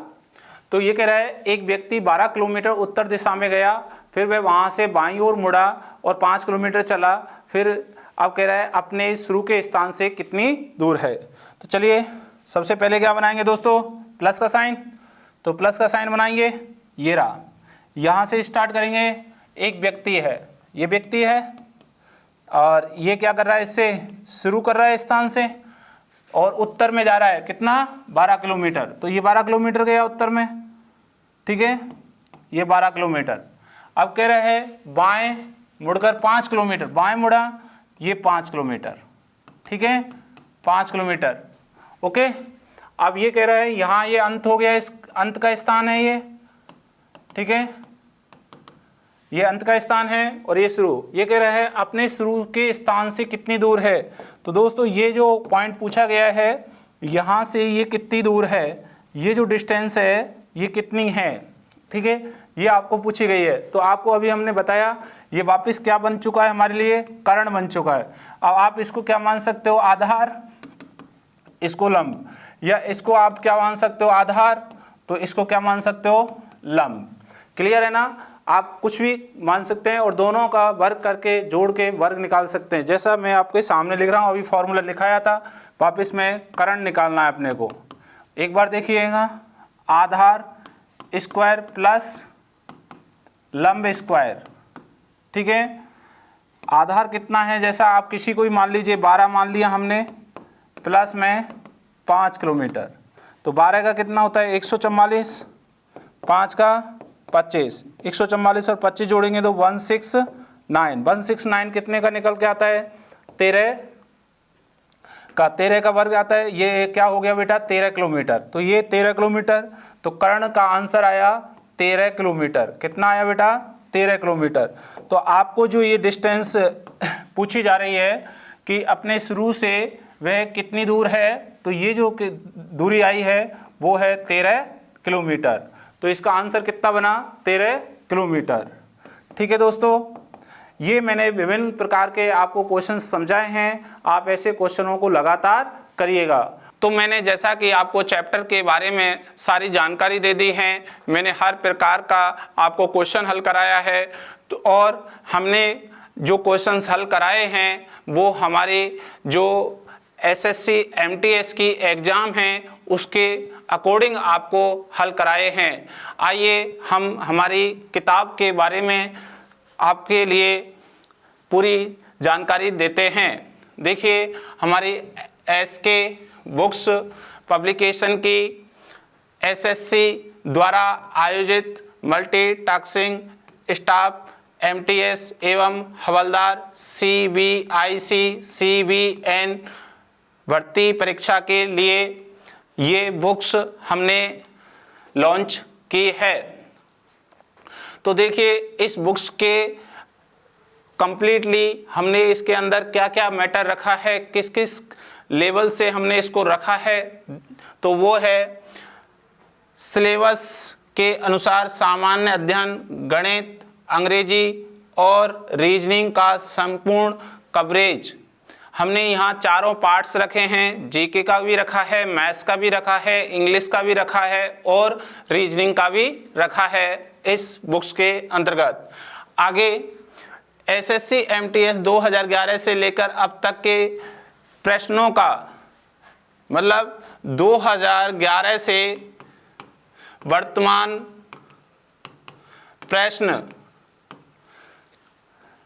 तो ये कह रहा है एक व्यक्ति 12 किलोमीटर उत्तर दिशा में गया, फिर वह वहाँ से बाईं ओर मुड़ा और 5 किलोमीटर चला। फिर अब कह रहा है अपने शुरू के स्थान से कितनी दूर है। तो चलिए सबसे पहले क्या बनाएंगे दोस्तों, प्लस का साइन। तो प्लस का साइन बनाएंगे, ये रहा। यहाँ से स्टार्ट करेंगे, एक व्यक्ति है, ये व्यक्ति है, और ये क्या कर रहा है, इससे शुरू कर रहा है स्थान से और उत्तर में जा रहा है कितना 12 किलोमीटर। तो ये 12 किलोमीटर गया उत्तर में, ठीक है, ये 12 किलोमीटर। अब कह रहे हैं बाएं मुड़कर 5 किलोमीटर, बाएं मुड़ा, ये 5 किलोमीटर, ठीक है, 5 किलोमीटर। ओके, अब ये कह रहा है यहाँ ये अंत हो गया, इस अंत का स्थान है ये, ठीक है, ये अंत का स्थान है और ये शुरू। ये कह रहा है अपने शुरू के स्थान से कितनी दूर है। तो दोस्तों ये जो पॉइंट पूछा गया है, यहाँ से ये कितनी दूर है, ये जो डिस्टेंस है ये कितनी है, ठीक है, ये आपको पूछी गई है। तो आपको अभी हमने बताया ये वापस क्या बन चुका है, हमारे लिए कर्ण बन चुका है। अब आप इसको क्या मान सकते हो, आधार, इसको लंब, या इसको आप क्या मान सकते हो आधार, तो इसको क्या मान सकते हो लंब। क्लियर है ना, आप कुछ भी मान सकते हैं और दोनों का वर्ग करके जोड़ के वर्ग निकाल सकते हैं। जैसा मैं आपके सामने लिख रहा हूँ, अभी फॉर्मूला लिखाया था, वापस में कर्ण निकालना है अपने को। एक बार देखिएगा, आधार स्क्वायर प्लस लंब स्क्वायर, ठीक है। आधार कितना है, जैसा आप किसी को भी मान लीजिए, 12 मान लिया हमने, प्लस में 5 किलोमीटर, तो 12 का कितना होता है 144, 5 का 25, 144 और 25 जोड़ेंगे तो 169। 169 कितने का निकल के आता है, 13 का वर्ग आता है। ये क्या हो गया बेटा 13 किलोमीटर, तो ये 13 किलोमीटर, तो कर्ण का आंसर आया 13 किलोमीटर। कितना आया बेटा 13 किलोमीटर। तो आपको जो ये डिस्टेंस पूछी जा रही है कि अपने शुरू से वह कितनी दूर है, तो ये जो दूरी आई है वो है 13 किलोमीटर। तो इसका आंसर कितना बना, 13 किलोमीटर। ठीक है दोस्तों, ये मैंने विभिन्न प्रकार के आपको क्वेश्चन समझाए हैं, आप ऐसे क्वेश्चनों को लगातार करिएगा। तो मैंने जैसा कि आपको चैप्टर के बारे में सारी जानकारी दे दी है, मैंने हर प्रकार का आपको क्वेश्चन हल कराया है, तो और हमने जो क्वेश्चंस हल कराए हैं वो हमारे जो एसएससी एमटीएस की एग्ज़ाम हैं उसके अकॉर्डिंग आपको हल कराए हैं। आइए हम हमारी किताब के बारे में आपके लिए पूरी जानकारी देते हैं। देखिए, हमारी एसके बुक्स पब्लिकेशन की एसएससी द्वारा आयोजित मल्टी टास्किंग स्टाफ एमटीएस एवं हवलदार सीबीआईसी सीबीएन भर्ती परीक्षा के लिए ये बुक्स हमने लॉन्च की है। तो देखिए, इस बुक्स के कंप्लीटली हमने इसके अंदर क्या क्या मैटर रखा है, किस किस लेवल से हमने इसको रखा है, तो वो है सिलेबस के अनुसार सामान्य अध्ययन, गणित, अंग्रेजी और रीजनिंग का संपूर्ण कवरेज। हमने यहाँ चारों पार्ट्स रखे हैं, जीके का भी रखा है, मैथ्स का भी रखा है, इंग्लिश का भी रखा है और रीजनिंग का भी रखा है इस बुक्स के अंतर्गत। आगे एसएससी एमटीएस 2011 से लेकर अब तक के प्रश्नों का, मतलब 2011 से वर्तमान प्रश्न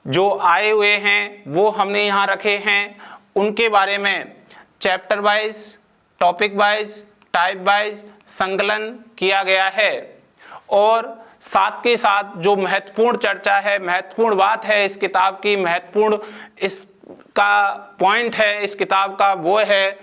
जो आए हुए हैं वो हमने यहाँ रखे हैं। उनके बारे में chapter wise, topic wise, type wise संकलन किया गया है। और साथ के साथ जो महत्वपूर्ण चर्चा है, महत्वपूर्ण बात है इस किताब की, महत्वपूर्ण इसका पॉइंट है इस किताब का, वो है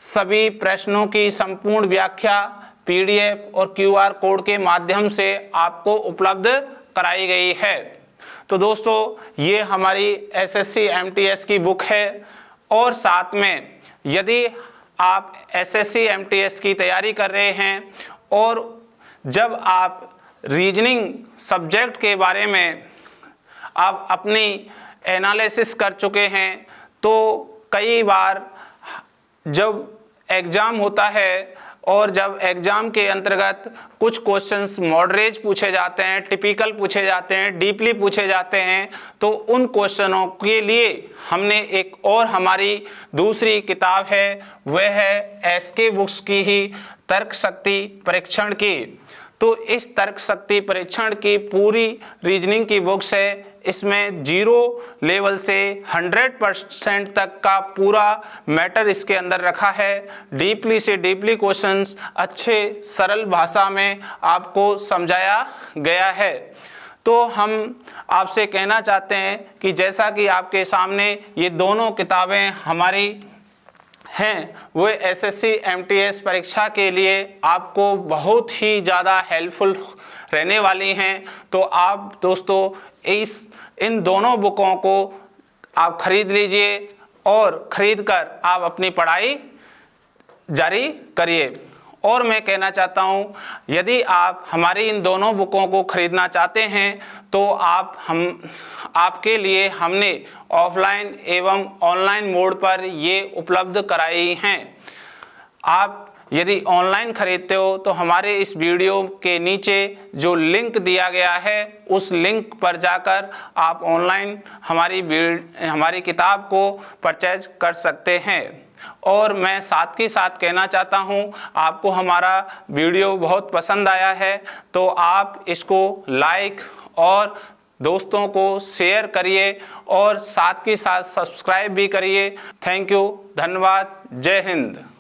सभी प्रश्नों की संपूर्ण व्याख्या पीडीएफ और क्यूआर कोड के माध्यम से आपको उपलब्ध कराई गई है। तो दोस्तों, ये हमारी एसएससी एमटीएस की बुक है। और साथ में यदि आप एसएससी एमटीएस की तैयारी कर रहे हैं और जब आप रीजनिंग सब्जेक्ट के बारे में आप अपनी एनालिसिस कर चुके हैं, तो कई बार जब एग्ज़ाम होता है और जब एग्ज़ाम के अंतर्गत कुछ क्वेश्चंस मॉडरेट पूछे जाते हैं, टिपिकल पूछे जाते हैं, डीपली पूछे जाते हैं, तो उन क्वेश्चनों के लिए हमने एक और हमारी दूसरी किताब है, वह है एसके बुक्स की ही तर्क शक्ति परीक्षण की। तो इस तर्क शक्ति परीक्षण की पूरी रीजनिंग की बुक्स है। इसमें 0 लेवल से 100% तक का पूरा मैटर इसके अंदर रखा है। डीपली से डीपली क्वेश्चंस अच्छे सरल भाषा में आपको समझाया गया है। तो हम आपसे कहना चाहते हैं कि जैसा कि आपके सामने ये दोनों किताबें हमारी हैं, वो एसएससी एमटीएस परीक्षा के लिए आपको बहुत ही ज़्यादा हेल्पफुल रहने वाली हैं। तो आप दोस्तों इन दोनों बुकों को आप खरीद लीजिए और खरीद कर आप अपनी पढ़ाई जारी करिए। और मैं कहना चाहता हूँ, यदि आप हमारी इन दोनों बुकों को खरीदना चाहते हैं तो आपके लिए हमने ऑफलाइन एवं ऑनलाइन मोड पर ये उपलब्ध कराई हैं। आप यदि ऑनलाइन खरीदते हो तो हमारे इस वीडियो के नीचे जो लिंक दिया गया है उस लिंक पर जाकर आप ऑनलाइन हमारी किताब को परचेज कर सकते हैं। और मैं साथ ही साथ कहना चाहता हूं, आपको हमारा वीडियो बहुत पसंद आया है तो आप इसको लाइक और दोस्तों को शेयर करिए और साथ ही साथ सब्सक्राइब भी करिए। थैंक यू, धन्यवाद, जय हिंद।